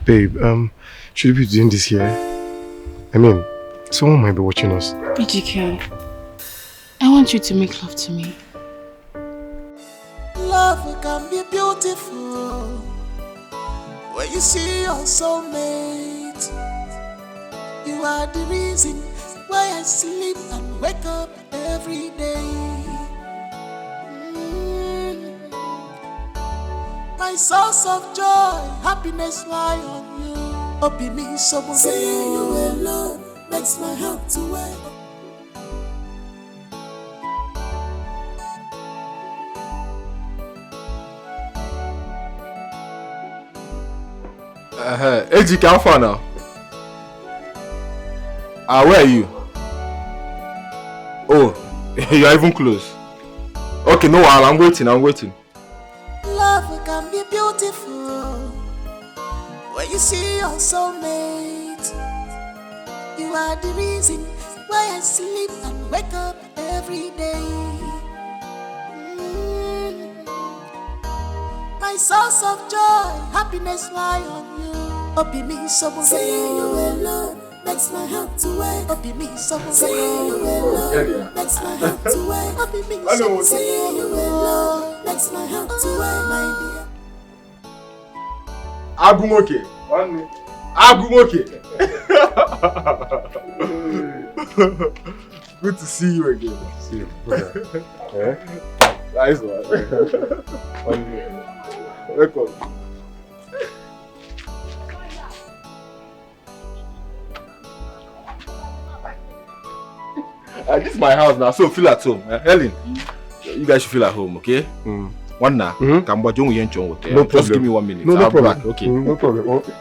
Babe, should we be doing this here? I mean, someone might be watching us. BGK, I want you to make love to me. Love can be beautiful when you see your soulmate. You are the reason why I sleep and wake up every day. My source of joy, happiness lie on you. Open me so much. Seeing you alone makes my heart to wake. Ejike, how far now? Where are you? Oh, you are even close. Okay, no, I'm waiting. Love can be beautiful when you see your soulmate. You are the reason why I sleep and wake up every day. My source of joy, happiness lie on you. Open me so much. Seeing you alone makes my heart to wake. Open me so much. Seeing you alone makes my heart to wake. Open me so much. Seeing you alone makes my heart to wake, my dear. Agumoke. Good to see you again. See you, brother. Nice one. Welcome. This is my house now, so feel at home. Helen, you guys should feel at home, okay? One now, no problem. Just give me 1 minute. No problem. Back, okay? No problem. Okay.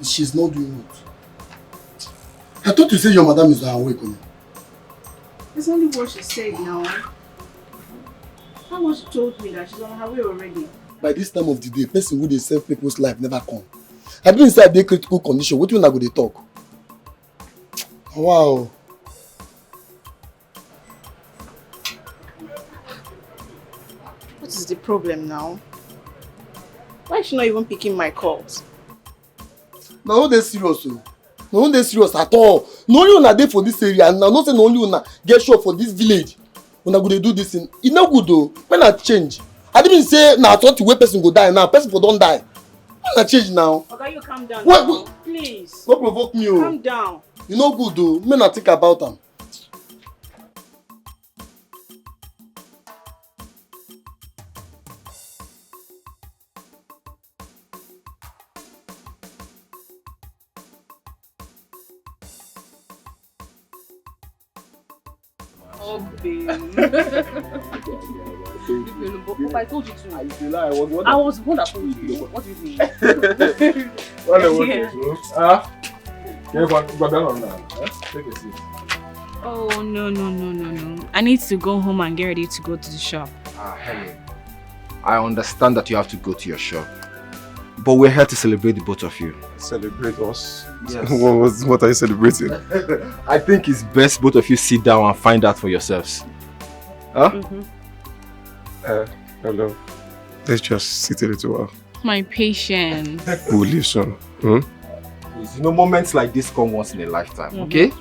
She's not doing it. I thought you said your madam is awake. It's only what she said now. How much she told me that she's on her way already? By this time of the day, person who they save people's life never come. I been inside their critical condition. What you want to go they talk? Wow. What is the problem now? Why is she not even picking my calls? No, they're serious. No, they're serious at all. No only una dey for this area and now not say no only una get shop for this village. Una go dey do this thing. It no good though. When I change, I didn't say now nah, 20 way person go die now. Person for don't die. When I change now. Okay, you calm down. What? Now. Please. Don't provoke me. Calm down. You no good though. Me not think about them. Oh, babe. I told you to. I was the one that told you. What do you mean? Take a seat. Oh, no. I need to go home and get ready to go to the shop. Helen, I understand that you have to go to your shop. But we're here to celebrate the both of you. Celebrate us? Yes. What are you celebrating? I think it's best both of you sit down and find out for yourselves. Huh? Hello. Let's just sit a little while. My patience. We'll leave soon. Please, you know, moments like this come once in a lifetime, okay?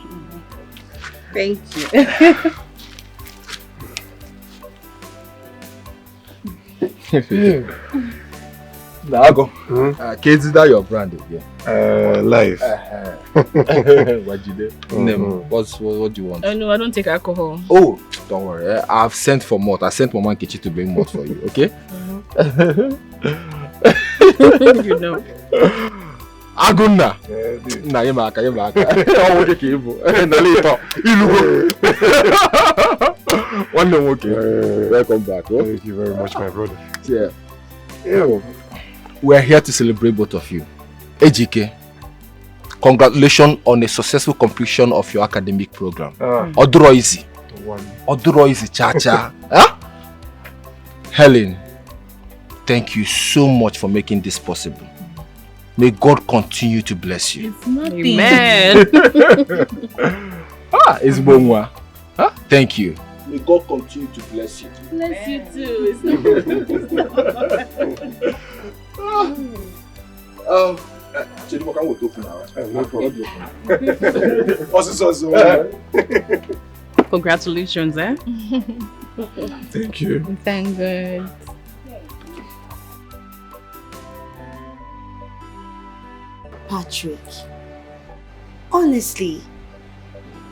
Thank you. Now go. Kids, that your brand again? Life. What do you do? What do you want? No, I don't take alcohol. Oh, don't worry. I've sent for malt. I sent Mama Nkechi to bring malt for you, okay? You know. Aguna. Na yemaka. Oh, okay, Kibu. Na later. Ilugo. One day, okay. Welcome back. Oh? Thank you very much, my brother. Yeah. We're here to celebrate both of you. Ejike, congratulations on a successful completion of your academic program. Oduro easy. Cha-cha. Huh? Helen, thank you so much for making this possible. May God continue to bless you. It's nothing. Amen. It's Bongwa. Thank you. May God continue to bless you. Bless you too. It's Actually, what can we talk now? No problem. Congratulations, eh? Thank you. Thank God. Patrick, honestly,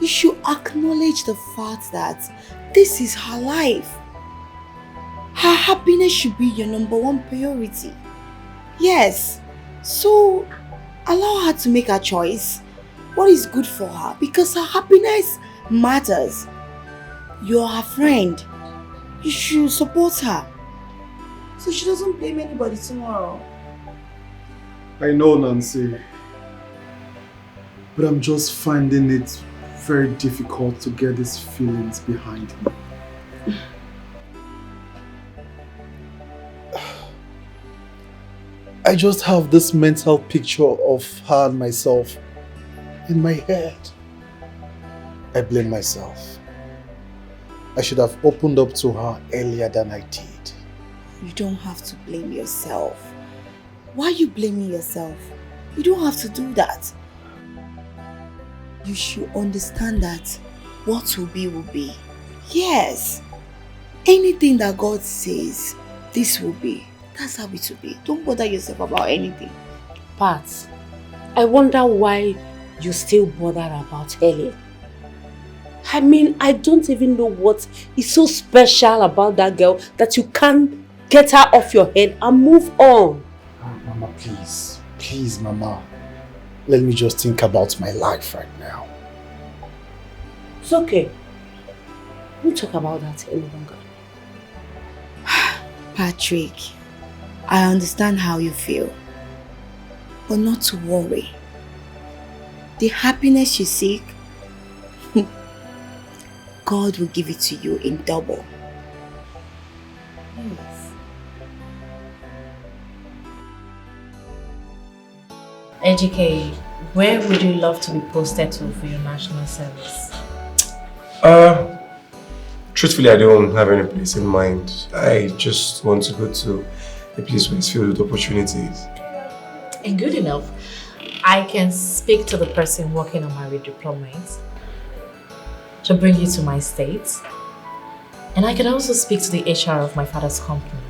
you should acknowledge the fact that this is her life. Her happiness should be your #1 priority. Yes, so allow her to make her choice. What is good for her? Because her happiness matters. You're her friend. You should support her, so she doesn't blame anybody tomorrow. I know, Nancy, but I'm just finding it very difficult to get these feelings behind me. I just have this mental picture of her and myself in my head. I blame myself. I should have opened up to her earlier than I did. You don't have to blame yourself. Why are you blaming yourself? You don't have to do that. You should understand that what will be will be. Yes, Anything that God says, this will be. That's how it will be. Don't bother yourself about anything. Pat, I wonder why you still bother about Helen. I mean, I don't even know what is so special about that girl that you can't get her off your head and move on. Mama, please. Please, Mama. Let me just think about my life right now. It's okay. We'll talk about that any longer. Patrick, I understand how you feel. But not to worry. The happiness you seek, God will give it to you in double. Yes. AGK, where would you love to be posted to for your national service? Truthfully, I don't have any place in mind. I just want to go to a place where it's filled with opportunities. And good enough, I can speak to the person working on my redeployment to bring you to my state. And I can also speak to the HR of my father's company.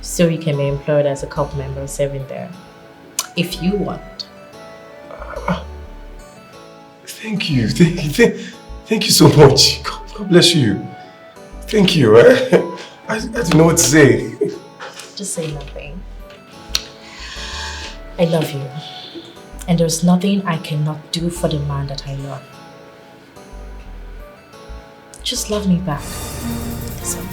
So you can be employed as a corp member serving there, if you want. Thank you. Thank you so much. God bless you. Thank you. I don't know what to say. Just say nothing. I love you. And there's nothing I cannot do for the man that I love. Just love me back. That's all.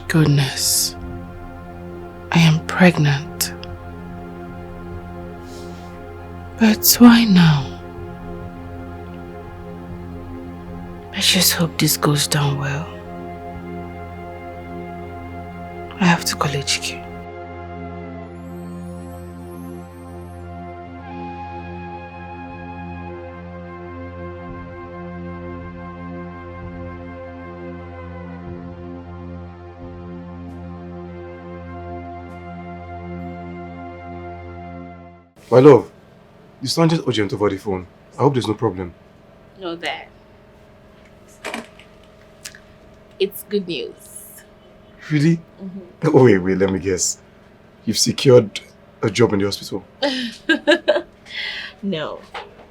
Goodness, I am pregnant. But why now? I just hope this goes down well. I have to call HQ. My love, you sounded urgent over the phone. I hope there's no problem. No, there. It's good news. Really? Oh, wait, let me guess. You've secured a job in the hospital? No.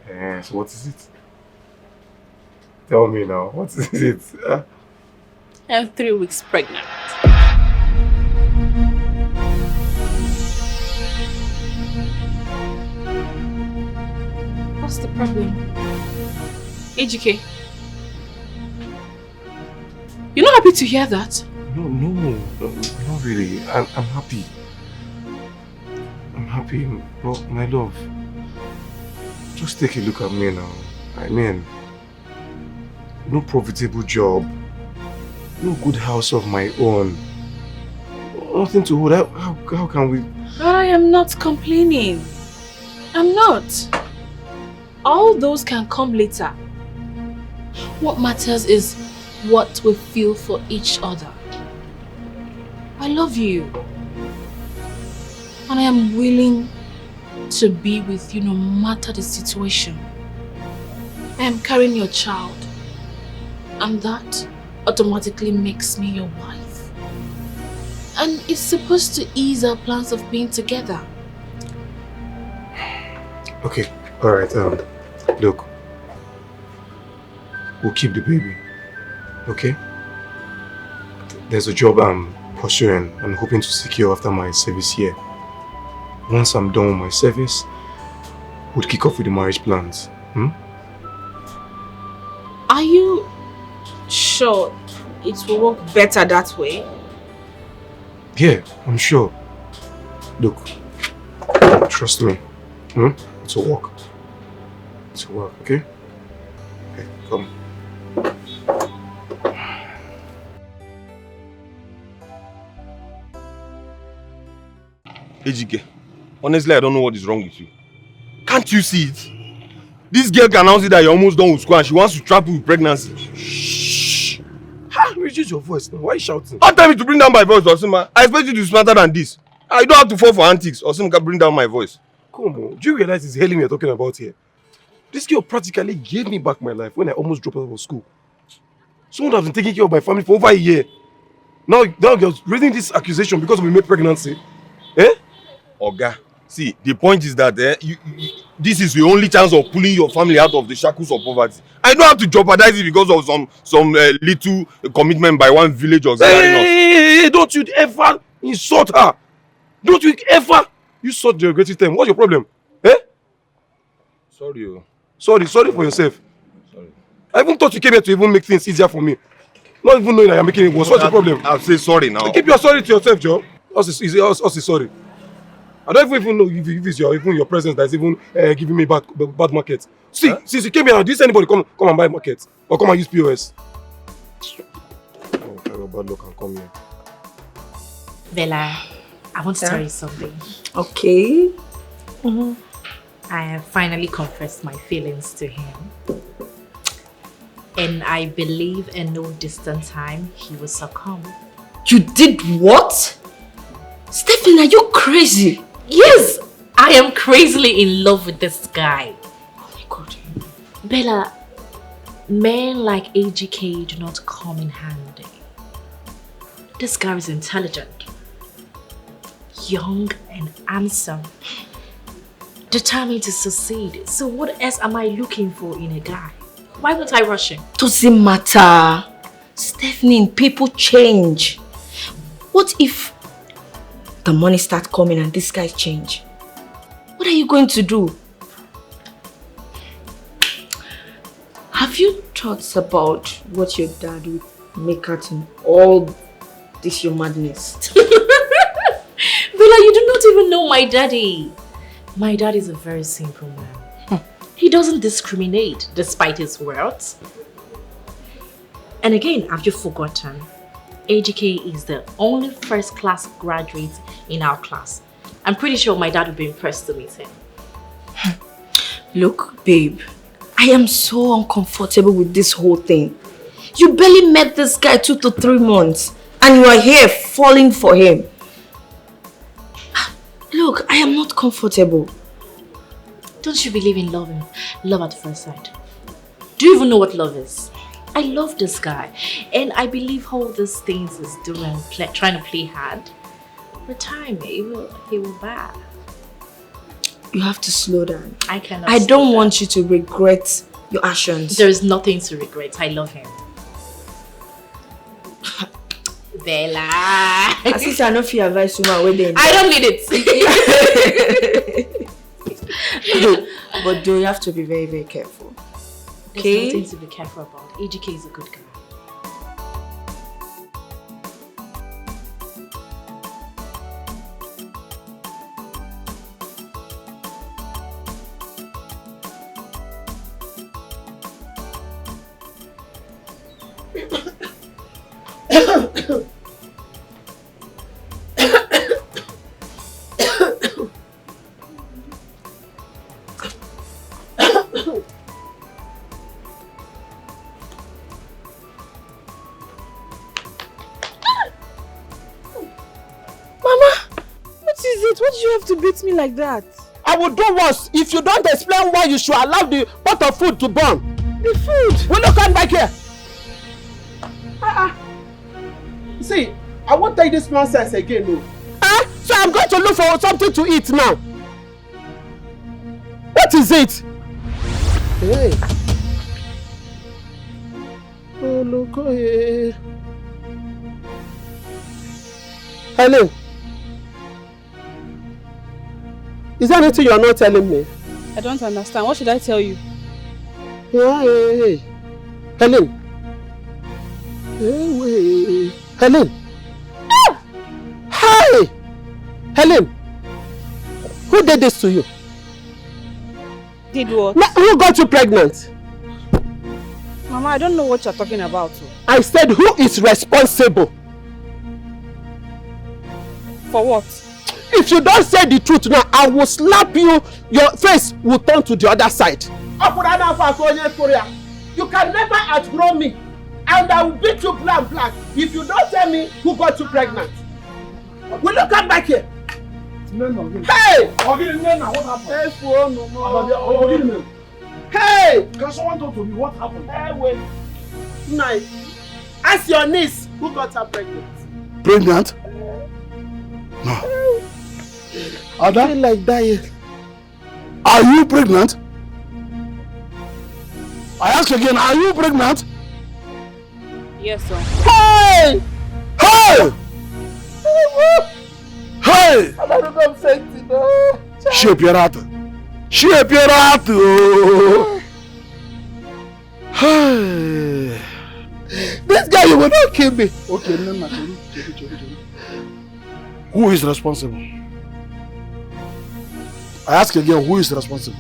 So what is it? Tell me now, what is it? I'm 3 weeks pregnant. What's the problem? AGK, you're not happy to hear that? No, not really. I'm happy. I'm happy, but my love, just take a look at me now. I mean, no profitable job, no good house of my own, nothing to hold. How can we? But I am not complaining. I'm not. All those can come later. What matters is what we feel for each other. I love you. And I am willing to be with you no matter the situation. I am carrying your child. And that automatically makes me your wife. And it's supposed to ease our plans of being together. Okay, alright, look. We'll keep the baby, okay? There's a job I'm pursuing and hoping to secure after my service here. Once I'm done with my service, we'll kick off with the marriage plans. Are you sure it will work better that way? Yeah, I'm sure. Look, trust me. It will work. It will work, okay? Okay, come. Ejike, honestly, I don't know what is wrong with you. Can't you see it? This girl can now see that you're almost done with school and she wants to trap you with pregnancy. Shh. How? Reduce your voice now. Why are you shouting? Don't tell me to bring down my voice, Osima. I expect you to be smarter than this. I don't have to fall for antics. Osima can bring down my voice. Come on. Do you realize it's Helen we're talking about here? This girl practically gave me back my life when I almost dropped out of school. Someone has been taking care of my family for over a year. Now you're raising this accusation because of a male pregnancy. Eh? Oga, see, the point is that this is the only chance of pulling your family out of the shackles of poverty. I don't have to jeopardize it because of some little commitment by one village or Hey, don't you ever insult her. Don't you ever use such derogatory term. What's your problem? Eh? Sorry. Sorry for yourself. Sorry. I even thought you came here to even make things easier for me. Not even knowing I am making it worse. What's your problem? I'll say sorry now. Keep your sorry to yourself, Joe. Us is sorry. I don't even know if it's your presence that's even giving me bad market. See, since you came here, did anybody come and buy market? Or come and use POS? Oh, kind of bad luck and come here. Bella, I want to tell you something. Okay. I have finally confessed my feelings to him. And I believe in no distant time he will succumb. You did what? Stephanie, are you crazy? Yes, I am crazily in love with this guy. Oh my God. Bella, men like AGK do not come in handy. This guy is intelligent, young and handsome, determined to succeed. So what else am I looking for in a guy? Why won't I rush him? Doesn't matter. Stephanie, people change. What if the money starts coming and this guy change? What are you going to do? Have you thought about what your dad would make out in all this your madness? Bella, you do not even know my daddy. My dad is a very simple man. He doesn't discriminate despite his wealth. And again, have you forgotten? AGK is the only first-class graduate in our class. I'm pretty sure my dad would be impressed to meet him. Look, babe, I am so uncomfortable with this whole thing. You barely met this guy 2 to 3 months and you are here falling for him. Look, I am not comfortable. Don't you believe in love at first sight? Do you even know what love is? I love this guy and I believe all these things is doing, trying to play hard. With time, he will back. You have to slow down. I cannot. I don't want you to regret your actions. There is nothing to regret. I love him. Bella. As if I don't feel advice to my wedding. I don't need it. But do you have to be very, very careful. There's nothing to be careful about. AGK is a good guy. To beat me like that. I will do worse if you don't explain why you should allow the pot of food to burn. The food? Will you come back here? See, I won't take this nonsense again, no. So I'm going to look for something to eat now. What is it? Hey. Oh, look, hey. Helen. Is there anything you are not telling me? I don't understand. What should I tell you? Hey. Helen. Hey. Helen. Hi. Helen. Who did this to you? Did what? Who got you pregnant? Mama, I don't know what you're talking about. I said who is responsible? For what? If you don't say the truth now, I will slap you. Your face will turn to the other side. You can never outgrow me. And I will beat you black if you don't tell me who got you pregnant. Will you come back here? Hey! What happened? Hey! Can someone talk to me? What happened? Hey, wait. Nice. Ask your niece who got her pregnant. Pregnant? No. I feel like dying. Are you pregnant? I ask again, are you pregnant? Yes, sir. Hey! Hey! Hey! She è pirata. Hey! This guy, you will not kill me. Okay, who is responsible? I ask again, who is responsible?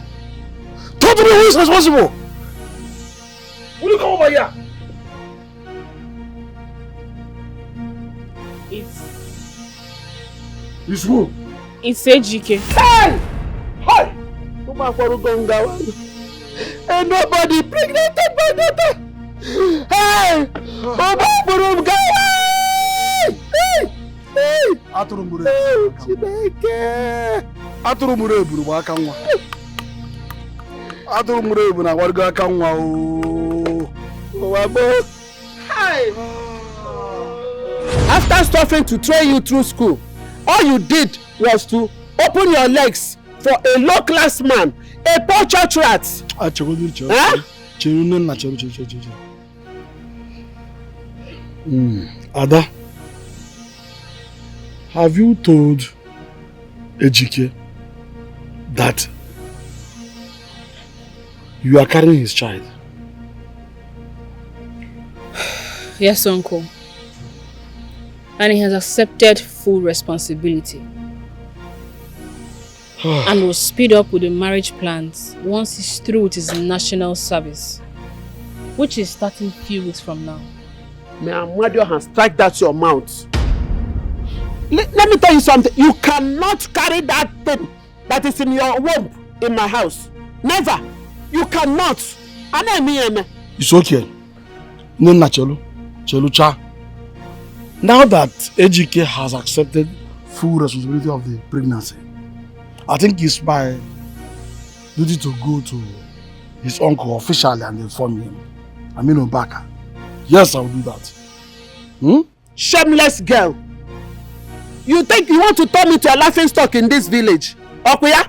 Talk to me, who is responsible? Will you come over here? It's who? It's AGK. Hey! Hey! And nobody pregnanted my daughter. Hey! Hey! After stopping to train you through school, all you did was to open your legs for a low-class man, a poor church rat. Ada, have you told Ejike that you are carrying his child? Yes, uncle. And he has accepted full responsibility. And will speed up with the marriage plans once he's through with his national service, which is starting few weeks from now. May Amadio has strike that your mouth. Let me tell you something. You cannot carry that thing that is in your womb in my house. Never. You cannot. It's okay. Now that Ejike has accepted full responsibility of the pregnancy, I think it's my duty to go to his uncle officially and inform him. I mean Obaka. Yes, I will do that. Shameless girl. You think you want to turn me to a laughing stock in this village? Okuya?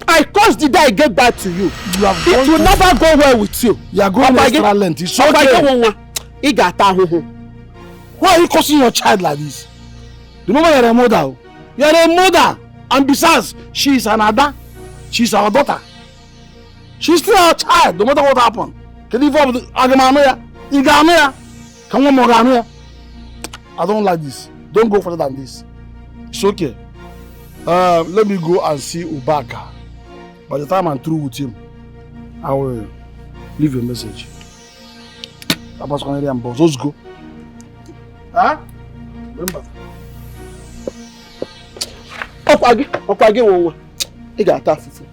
I caused the day I get back to you. It will never go well with you. You are going extra length. It's okay. Why are you cursing your child like this? Remember you're a mother. You're a mother. And besides, she is an Ada. She's our daughter. She's still our child, no matter what happened. Can you form the Agamanoya? Come on, I don't like this. Don't go further than this. It's okay. Let me go and see Ubaka. By the time I'm through with him, I will leave a message. Let's go. Huh? Remember. Okwage wonwa. I got that fufu.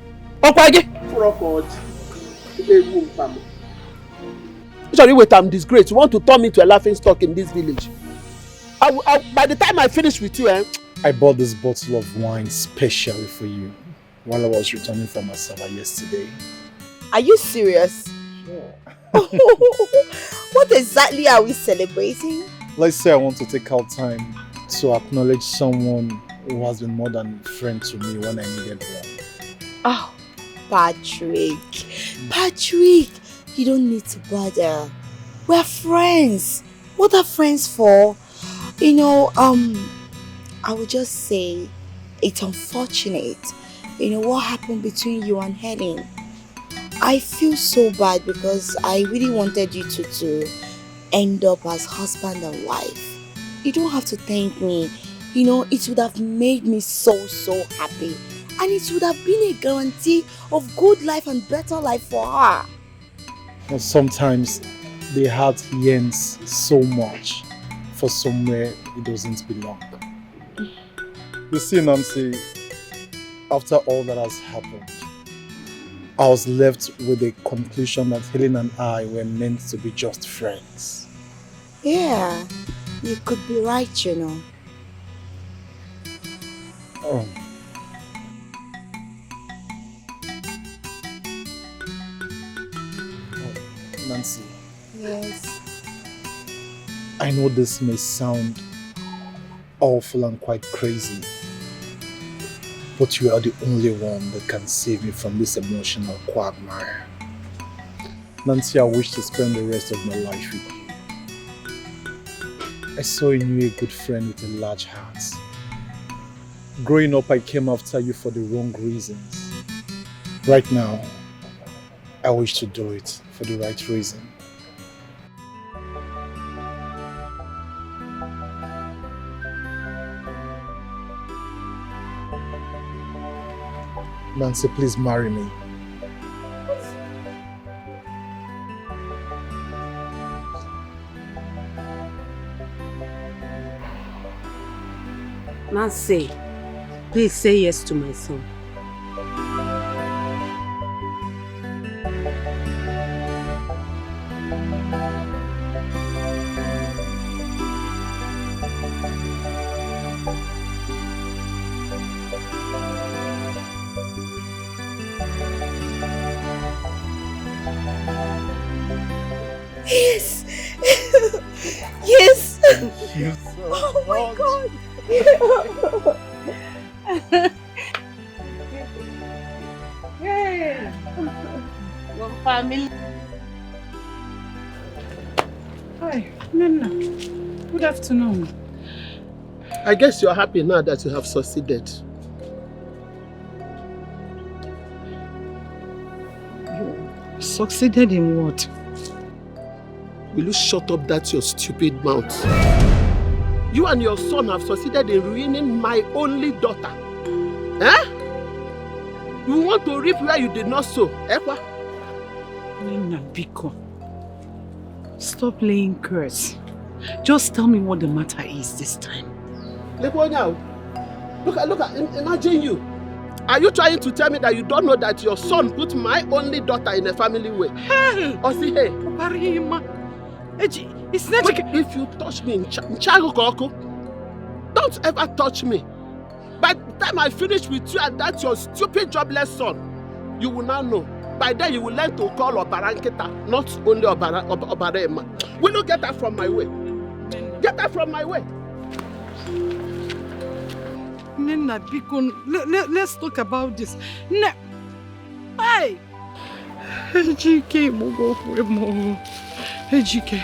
Okwage. Sorry, wait, I'm disgraced. You want to turn me to a laughing stock in this village? By the time I finish with you, I bought this bottle of wine specially for you while I was returning from Asaba yesterday. Are you serious? Sure. What exactly are we celebrating? Let's say I want to take out time to acknowledge someone who has been more than a friend to me when I needed one. Oh, Patrick. Patrick, you don't need to bother. We're friends. What are friends for? You know, I would just say it's unfortunate. You know, what happened between you and Helen. I feel so bad because I really wanted you to end up as husband and wife. You don't have to thank me. You know, it would have made me so happy. And it would have been a guarantee of good life and better life for her. But sometimes the heart yearns so much for somewhere it doesn't belong. You see, Nancy, after all that has happened, I was left with the conclusion that Helen and I were meant to be just friends. Yeah, you could be right, you know. Oh. Nancy. Yes. I know this may sound awful and quite crazy, but you are the only one that can save me from this emotional quagmire. Nancy, I wish to spend the rest of my life with you. I saw in you a good friend with a large heart. Growing up, I came after you for the wrong reasons. Right now, I wish to do it for the right reason. Nancy, please marry me. Nancy, please say yes to my son. Yes! Yes! Thank you so oh my much. God! Hey! One family. Hi, Nana. Good afternoon. I guess you're happy now that you have succeeded. You succeeded in what? Will you shut up that your stupid mouth? You and your son have succeeded in ruining my only daughter. Eh? You want to reap where you did not sow, Ekwa? Nana Biko, stop laying curse. Just tell me what the matter is this time. Look at, imagine you. Are you trying to tell me that you don't know that your son put my only daughter in a family way? Hey! Or see, hey. It's not Wait, if you touch me in Chago, don't ever touch me. By the time I finish with you and that your stupid jobless son, you will now know. By then you will learn to call Obaranketa, not only Obarema. Will you get that from my way? Get that from my way. Nena, Biko, let's talk about this. Hey! Ejike Mugo Kwemo. Ejike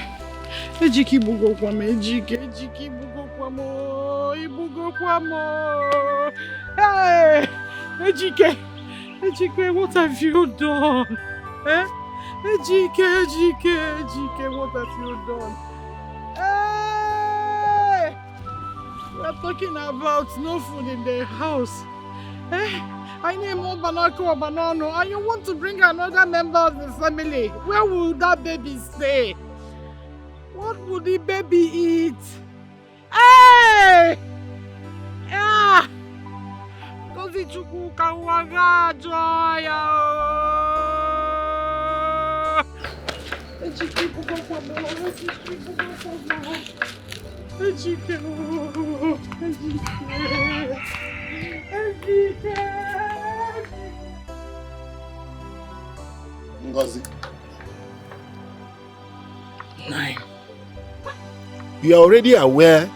Mugo Kwamo. Ejike Mugo Kwamo. Ibugo Kwamo. Hey! Ejike, what have you done? Eh? Ejike, what have you done? Hey! We're talking about no food in the house. Eh? I need more banana or banana, and you want to bring another member of the family. Where will that baby stay? What will the baby eat? Hey! Yeah! Dozi chuku kawaga joya. Ejike bugo kwamo. Ejike. Ngozi. 9. You are already aware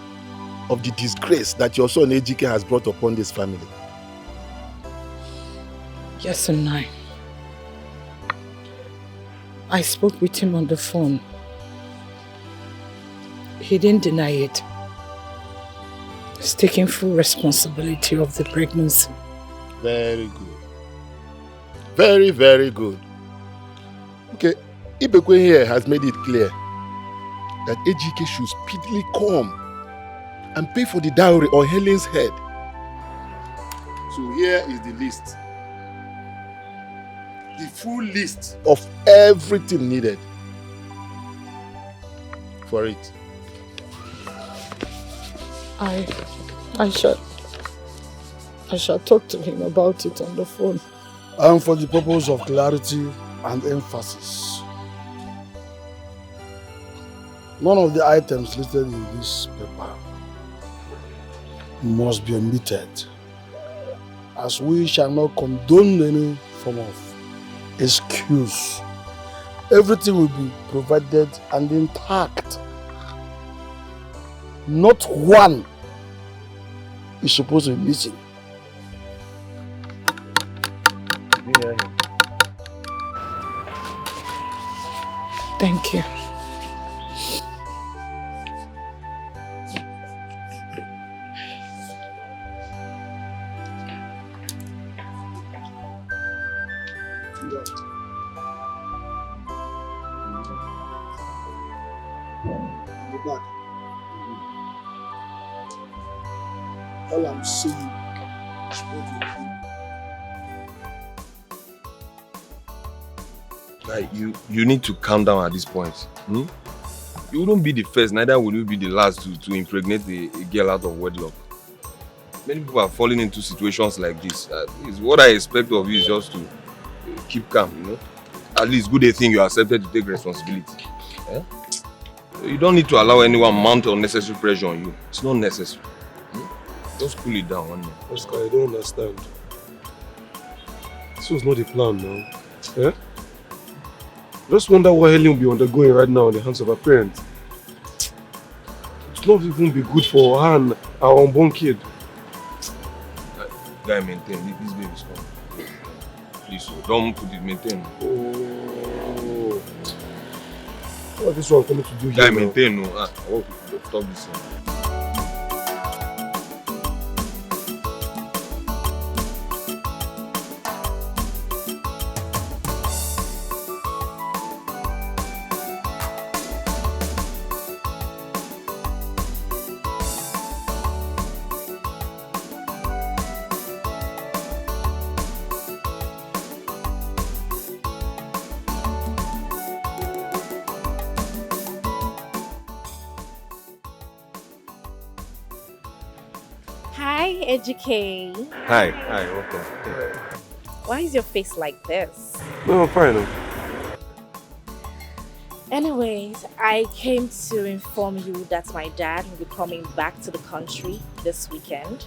of the disgrace that your son Ejike has brought upon this family. Yes and 9. I spoke with him on the phone. He didn't deny it. He's taking full responsibility of the pregnancy. Very good. Very, very good. Okay, Ibekwe here has made it clear that Ejike should speedily come and pay for the dowry on Helen's head. So here is the list. The full list of everything needed for it. I shall talk to him about it on the phone. And for the purpose of clarity and emphasis, none of the items listed in this paper must be omitted, as we shall not condone any form of excuse. Everything will be provided and intact. Not one is supposed to be missing. Thank you. All I'm saying is Like, you need to calm down at this point. Hmm? You wouldn't be the first, neither will you be the last to impregnate a girl out of wedlock. Many people are falling into situations like this. What I expect of you is just to keep calm, you know. At least good a thing you accepted to take responsibility. Eh? You don't need to allow anyone mount unnecessary pressure on you. It's not necessary. Just cool it down, man. Oscar, I don't understand. This was not the plan now. Eh? Just wonder what Helen will be undergoing right now in the hands of her parents. It's not even be good for her and our unborn kid. Guy, maintain. This baby's coming. Please, don't put it, maintain. Oh. What is this one coming to do here? Guy, maintain. No. I want to stop this one. Hi, Educate. Hi, welcome. Why is your face like this? No, I'm fine. Anyways, I came to inform you that my dad will be coming back to the country this weekend.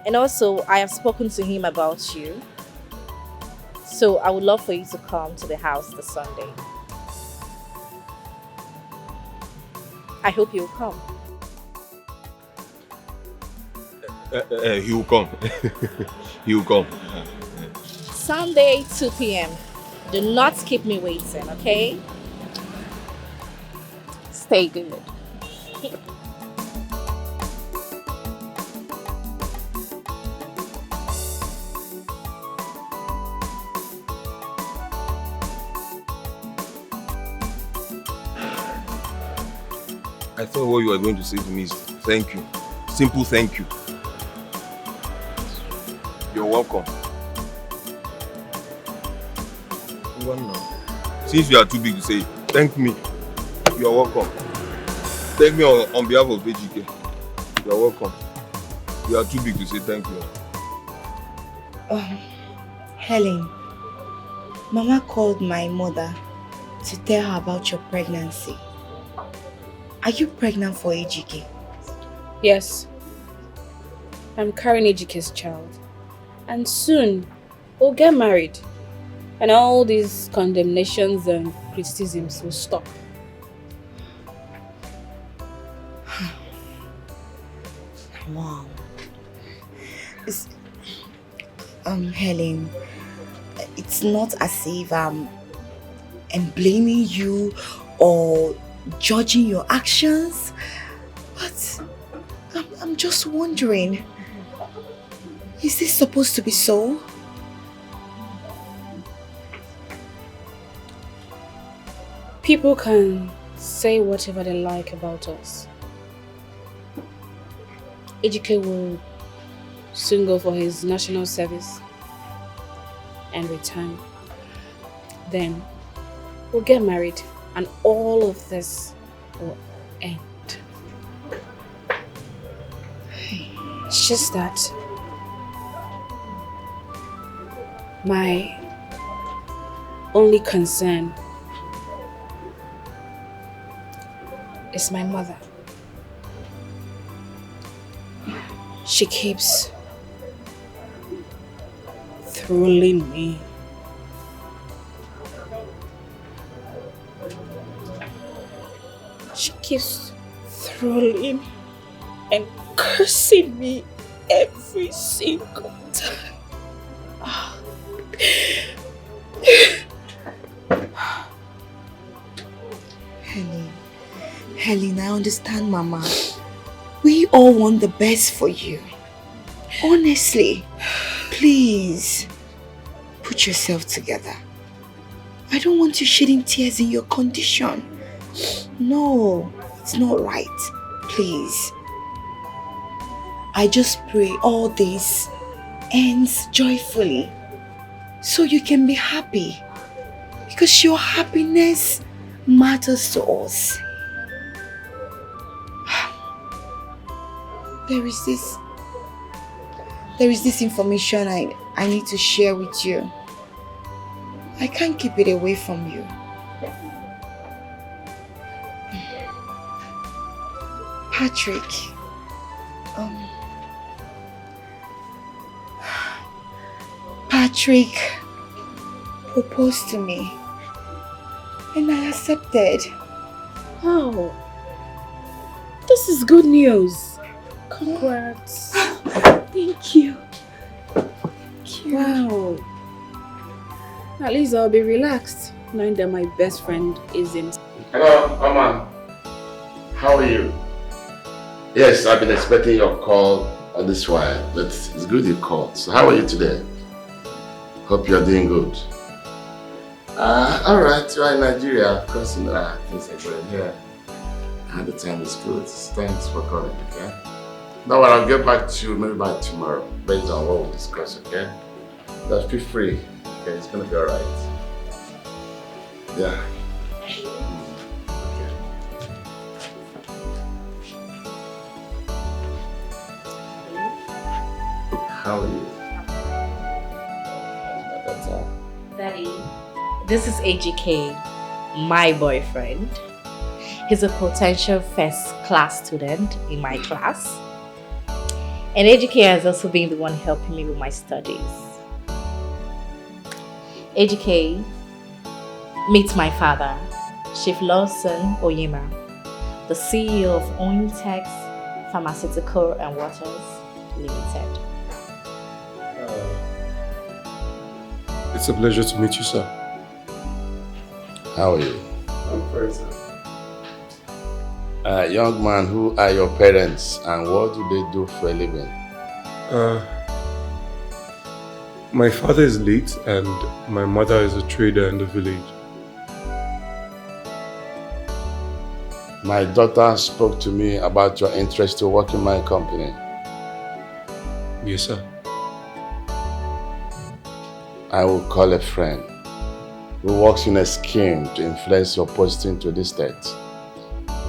And also, I have spoken to him about you. So I would love for you to come to the house this Sunday. I hope you'll come. He will come. He will come. Sunday, 2 p.m. Do not keep me waiting, okay? Stay good. I thought what you were going to say to me is thank you. Simple thank you. You're welcome. What now? Since you are too big to say thank me, you're welcome. Thank me on behalf of AGK. You're welcome. You are too big to say thank you. Helen, Mama called my mother to tell her about your pregnancy. Are you pregnant for AGK? Yes. I'm carrying AGK's child. And soon, we'll get married. And all these condemnations and criticisms will stop. Wow. Helen, it's not as if I'm blaming you or judging your actions, but I'm just wondering, is this supposed to be so? People can say whatever they like about us. AGK will soon go for his national service and return. Then we'll get married and all of this will end. It's just that My only concern is my mother. She keeps trolling me. She keeps trolling and cursing me every single time. Helen, I understand, Mama. We all want the best for you. Honestly, please, put yourself together. I don't want you shedding tears in your condition. No, it's not right. Please. I just pray all this ends joyfully so you can be happy. Because your happiness matters to us. There is this information I need to share with you. I can't keep it away from you. Patrick, Patrick proposed to me and I accepted. Oh, this is good news. Congrats. Thank you. Wow. At least I'll be relaxed knowing that my best friend is in. Hello, Mama. How are you? Yes, I've been expecting your call on this wire, but it's good you called. So how are you today? Hope you're doing good. Alright, you are in Nigeria. Of course, you know things are going here. And the time is good. Thanks for calling, okay? Now I'll get back to you maybe by tomorrow, based on what we'll discuss, okay? Just feel free, okay? It's gonna be alright. Yeah. How are you? Daddy, this is AGK, my boyfriend. He's a potential first-class student in my class. And AGK has also been the one helping me with my studies. AGK, meet my father, Chief Lawson Oyema, the CEO of Ontex Pharmaceutical and Waters Limited. It's a pleasure to meet you, sir. How are you? I'm fine, sir. Young man, who are your parents and what do they do for a living? My father is late and my mother is a trader in the village. My daughter spoke to me about your interest to work in my company. Yes, sir. I will call a friend who works in a scheme to influence your posting to this state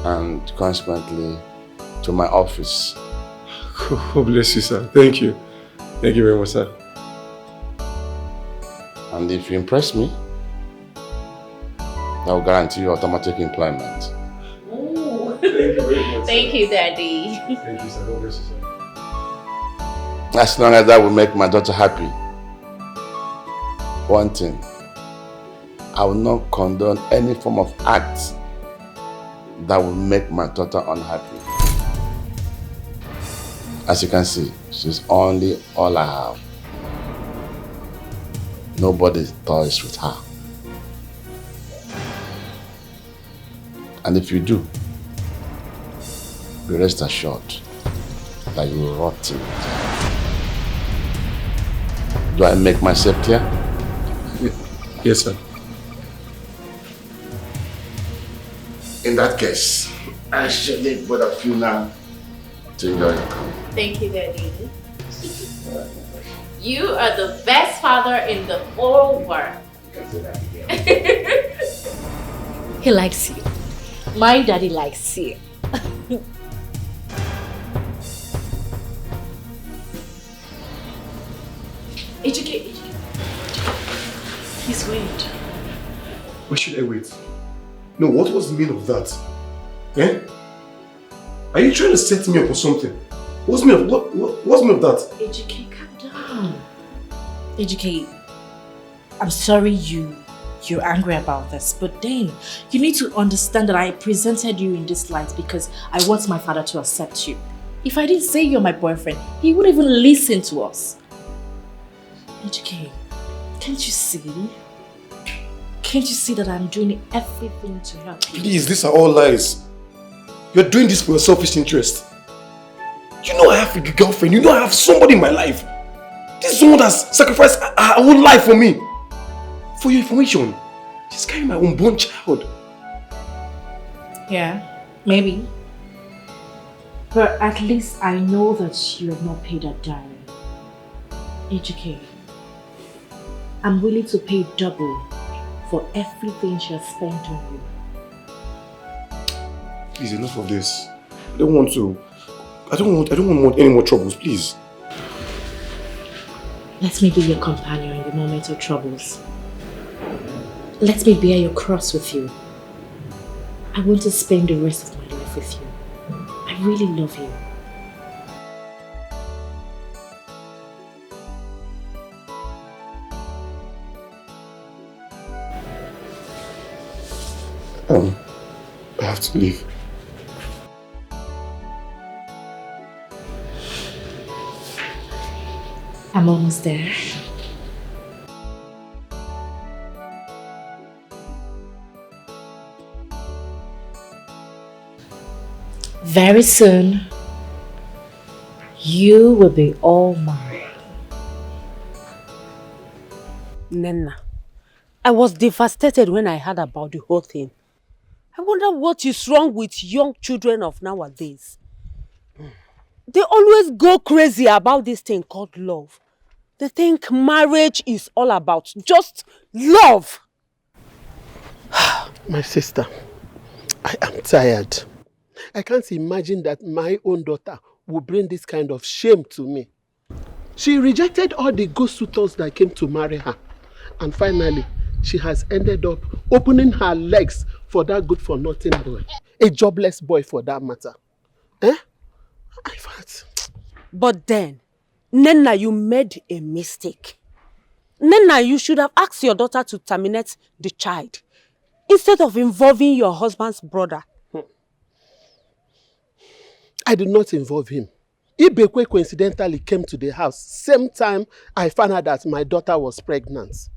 and consequently to my office. God bless you, sir. Thank you. Thank you very much, sir. And if you impress me, I will guarantee you automatic employment. Ooh. Thank you very much. Thank you, Daddy. Thank you, sir. God bless you, sir. As long as that will make my daughter happy. One thing, I will not condone any form of act that will make my daughter unhappy. As you can see, she's only all I have. Nobody toys with her. And if you do, be rest assured that you will rot in it. Do I make myself clear? Yes, sir. In that case, I shall leave both of you now to enjoy your company. Thank you, Daddy. You are the best father in the whole world. He likes you. My daddy likes you. AGK. Please wait. Why should I wait? No, what was the meaning of that? Eh? Are you trying to set me up or something? What's the meaning of that? AGK, calm down. AGK, I'm sorry you're angry about this, but then you need to understand that I presented you in this light because I want my father to accept you. If I didn't say you're my boyfriend, he wouldn't even listen to us. AGK, can't you see? Can't you see that I'm doing everything to help you? Please, these are all lies. You're doing this for your selfish interest. You know I have a girlfriend. You know I have somebody in my life. This is someone that's sacrificed her own life for me. For your information, she's carrying my unborn child. Yeah, maybe. But at least I know that you have not paid her dime. AGK, I'm willing to pay double for everything she has spent on you. Please, enough of this. I don't want any more troubles, please. Let me be your companion in the moment of troubles. Let me bear your cross with you. I want to spend the rest of my life with you. I really love you. I have to leave. I'm almost there. Very soon, you will be all mine. Nena, I was devastated when I heard about the whole thing. I wonder what is wrong with young children of nowadays. They always go crazy about this thing called love. They think marriage is all about just love. My sister, I am tired. I can't imagine that my own daughter will bring this kind of shame to me. She rejected all the good suitors that came to marry her. And finally, she has ended up opening her legs for that good-for-nothing boy. A jobless boy for that matter. Eh? But then, Nena, you made a mistake. Nena, you should have asked your daughter to terminate the child instead of involving your husband's brother. I did not involve him. Ibekwe coincidentally came to the house same time I found out that my daughter was pregnant.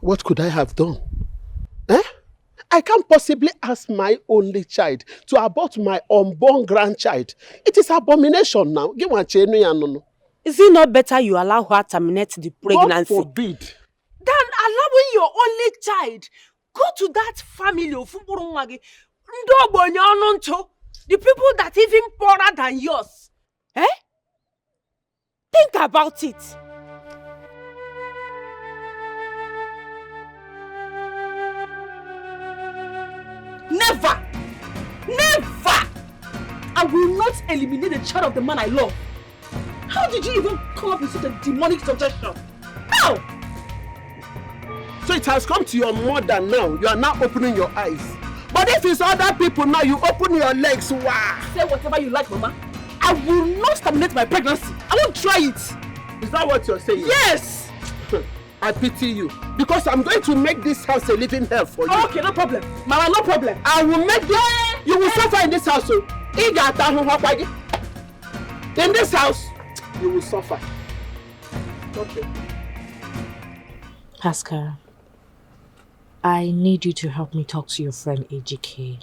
What could I have done? Eh? I can't possibly ask my only child to abort my unborn grandchild. It is abomination now. Is it not better you allow her terminate the pregnancy? God forbid. Than allowing your only child go to that family of the people that even poorer than yours. Eh? Think about it. Never! Never! I will not eliminate the child of the man I love. How did you even come up with such a demonic suggestion? How? So it has come to your mother now. You are now opening your eyes. But if it's other people now, you open your legs. Wow. Say whatever you like, Mama. I will not terminate my pregnancy. I won't try it. Is that what you're saying? Yes! I pity you. Because I'm going to make this house a living hell for you. Okay, no problem. Mama, no problem. I will make this. You will suffer in this house. In this house, you will suffer. Okay. Pascal, I need you to help me talk to your friend AGK.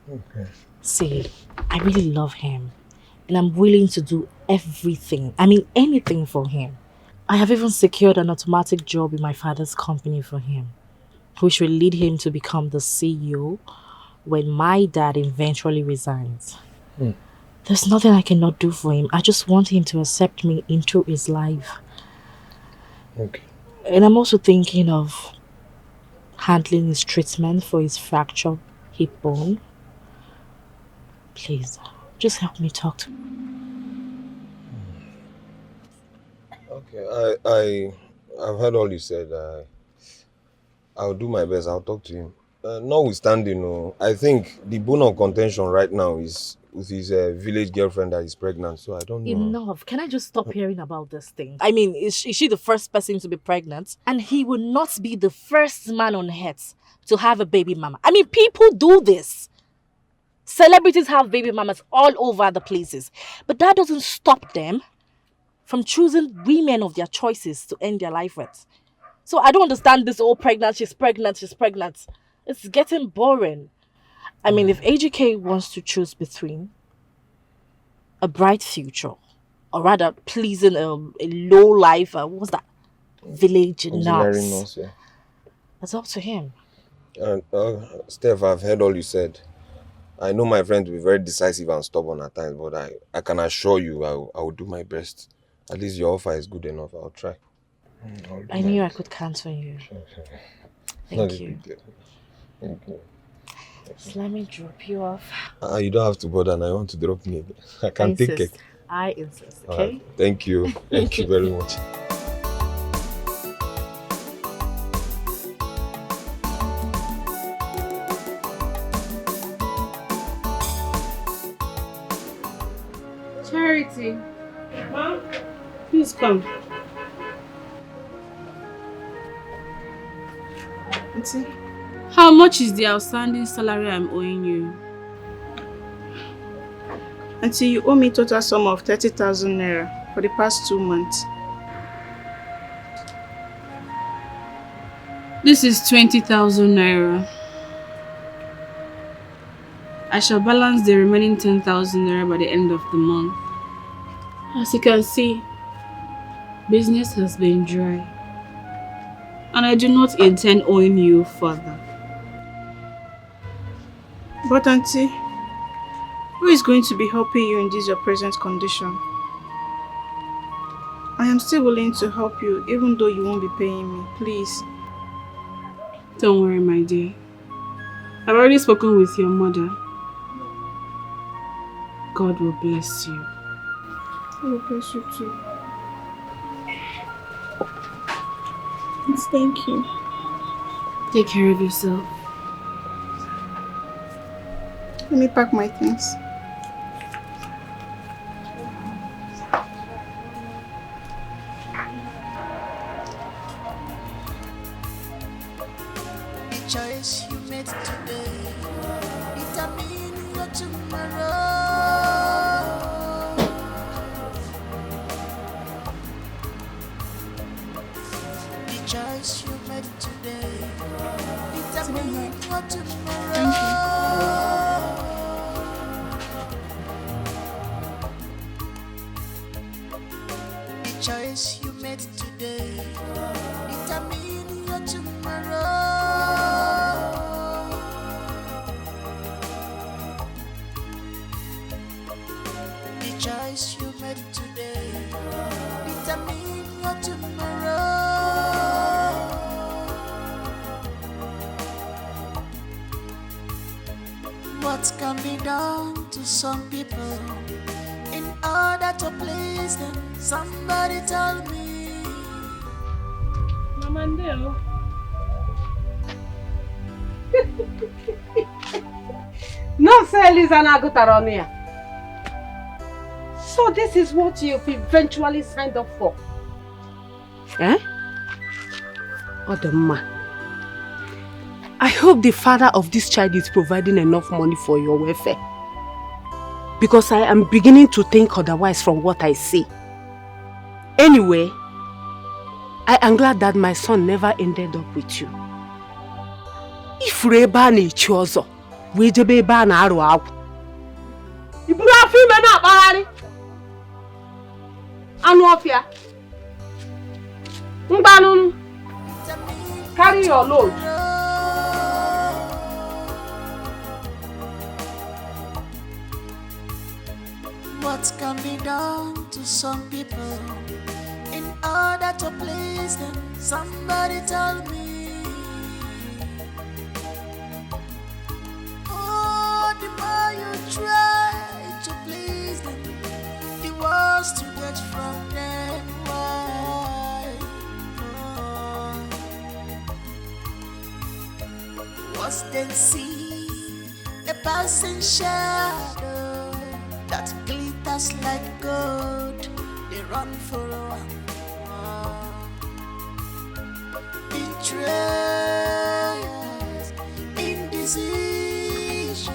Okay. See, I really love him. And I'm willing to do everything. I mean, anything for him. I have even secured an automatic job in my father's company for him, which will lead him to become the CEO when my dad eventually resigns. There's nothing I cannot do for him. I just want him to accept me into his life. Okay. And I'm also thinking of handling his treatment for his fractured hip bone. Please, just help me talk to him. Okay, I've heard all you said. I'll do my best. I'll talk to him. Notwithstanding, no, I think the bone of contention right now is with his village girlfriend that is pregnant. So I don't know. Enough. Can I just stop hearing about this thing? I mean, is she the first person to be pregnant? And he will not be the first man on earth to have a baby mama. I mean, people do this. Celebrities have baby mamas all over the places. But that doesn't stop them from choosing women of their choices to end their life with. So I don't understand this whole pregnant, she's pregnant. It's getting boring. I mean, if AGK wants to choose between a bright future, or rather pleasing a low life, what was that? Village nurse. Yeah. That's up to him. Steph, I've heard all you said. I know my friend will be very decisive and stubborn at times, but I can assure you I will do my best. At least your offer is good enough. I'll try. I knew I could count on you. Thank you. Thank you. So let me drop you off. You don't have to bother and I want to drop me. I can take it. I insist, okay? Thank you. Thank you very much. Charity. Mom, please come. Auntie? How much is the outstanding salary I'm owing you? Auntie, you owe me total sum of 30,000 naira for the past 2 months. This is 20,000 naira. I shall balance the remaining 10,000 naira by the end of the month. As you can see, business has been dry. And I do not intend owing you further. But Auntie, who is going to be helping you in this your present condition? I am still willing to help you even though you won't be paying me, please. Don't worry, my dear. I've already spoken with your mother. God will bless you. I will bless you too. Yes, thank you. Take care of yourself. Let me pack my things. The choice you made today determines your tomorrow. The choice you made today determines your tomorrow. Thank you. The choice you made today determines your tomorrow. The choice you made today determines your tomorrow. What can be done to some people in order to please them? Somebody tell me. Mama Ndeo. No, say Lisa Nagutaronia. So this is what you've eventually signed up for? Eh? Odema. I hope the father of this child is providing enough money for your welfare. Because I am beginning to think otherwise from what I see. Anyway, I am glad that my son never ended up with you. If Reba ni chozo, we jebe ba na aru awu. Iburu afi me na akpagharị. Anu ofia. Mgbanu. Carry your load. What can be done to some people in order to please them? Somebody tell me. Oh, the more you try to please them, the worse you get from them. Why? then see a passing shadow that glitters like gold. They run for one. Betrayers, indecision,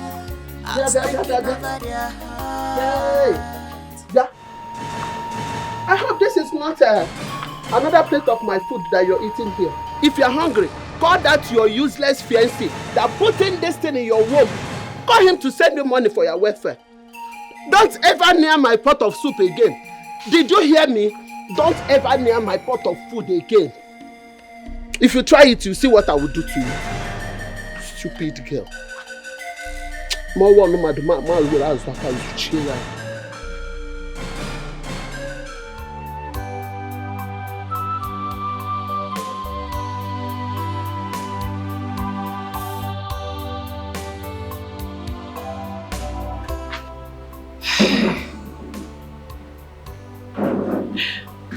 are stepping over their hearts. Yeah. I hope this is not another plate of my food that you're eating here. If you're hungry, call that your useless fiancé that put in this thing in your womb. Call him to send you money for your welfare. Don't ever near my pot of soup again. Did you hear me? Don't ever near my pot of food again. If you try it, you see what I will do to you. Stupid girl.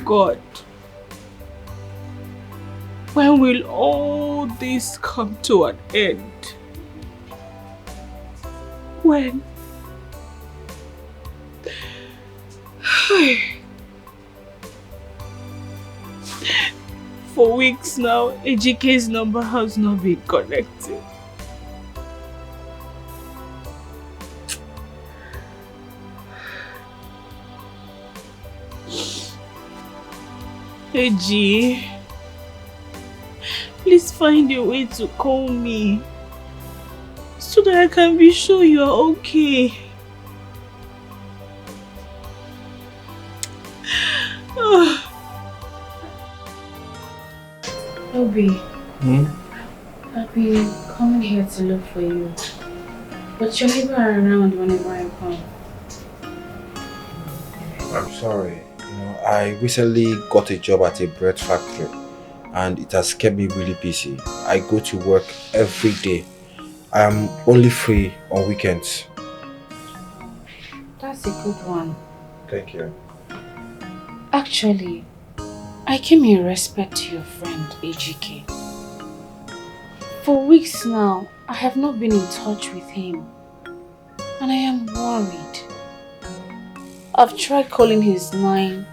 God, when will all this come to an end? When? For weeks now, AGK's number has not been connected. AG, please find a way to call me so that I can be sure you are okay. Obi, I've been coming here to look for you, but you're never around whenever I come. I'm sorry. I recently got a job at a bread factory and it has kept me really busy. I go to work every day. I am only free on weekends. That's a good one. Thank you. Actually, I came in respect to your friend AGK. For weeks now, I have not been in touch with him and I am worried. I've tried calling his line,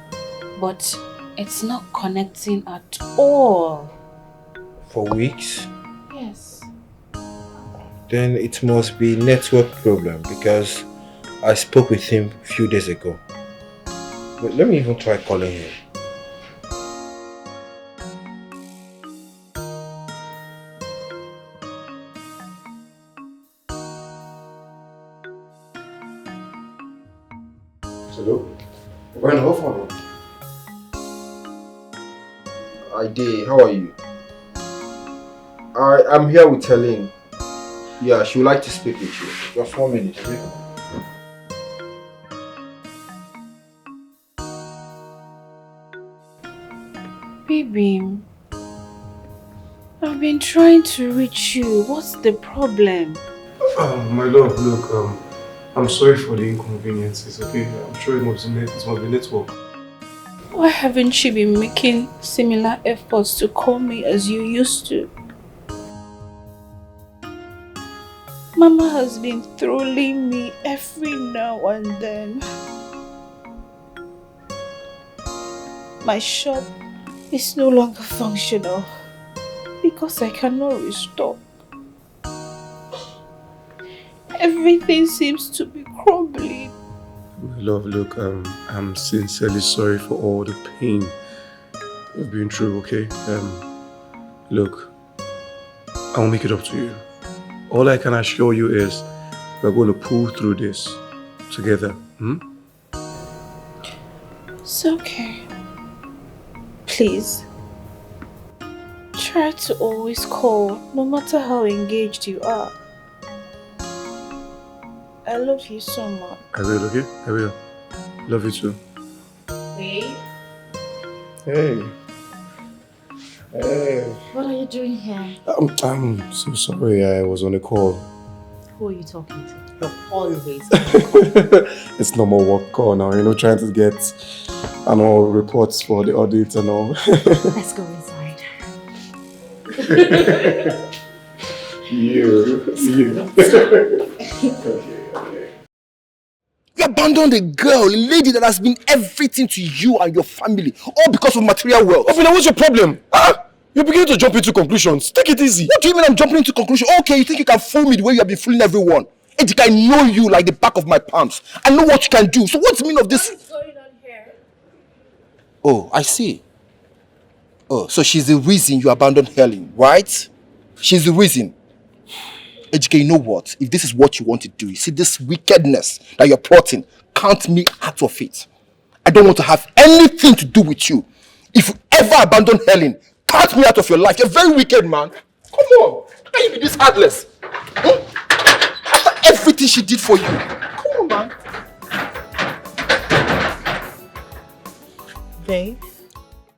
but it's not connecting at all. For weeks? Yes. Then it must be network problem because I spoke with him a few days ago. But let me even try calling him. Hello? When how far? I did. How are you? I'm here with Helene. Yeah, she would like to speak with you. Just 1 minute. Baby, I've been trying to reach you. What's the problem? My love, look, I'm sorry for the inconveniences, okay? I'm sure it must be network. Why haven't you been making similar efforts to call me as you used to? Mama has been trolling me every now and then. My shop is no longer functional because I cannot restock. Everything seems to be crumbling. My love, look, I'm sincerely sorry for all the pain you've been through, okay? Look, I'll make it up to you. All I can assure you is we're going to pull through this together. It's okay. Please, try to always call, no matter how engaged you are. I love you so much. I will, okay? I will. Love you too. Babe? Hey. Hey. What are you doing here? I'm so sorry, I was on a call. Who are you talking to? You're always It's no more work call now, trying to get reports for the audit and all. Let's go inside. you. See you. You abandoned a girl, a lady that has been everything to you and your family, all because of material wealth. Obina, what's your problem? Huh? You're beginning to jump into conclusions. Take it easy. What do you mean I'm jumping into conclusions? Okay, you think you can fool me the way you have been fooling everyone? Ejike, I know you like the back of my palms. I know what you can do. So what's the meaning of this? What's going on here? Oh, I see. Oh, so she's the reason you abandoned Helen, right? She's the reason. Ejike, you know what? If this is what you want to do, you see this wickedness that you're plotting, count me out of it. I don't want to have anything to do with you. If you ever abandon Helen, count me out of your life. You're very wicked, man. Come on. How can you be this heartless? After everything she did for you.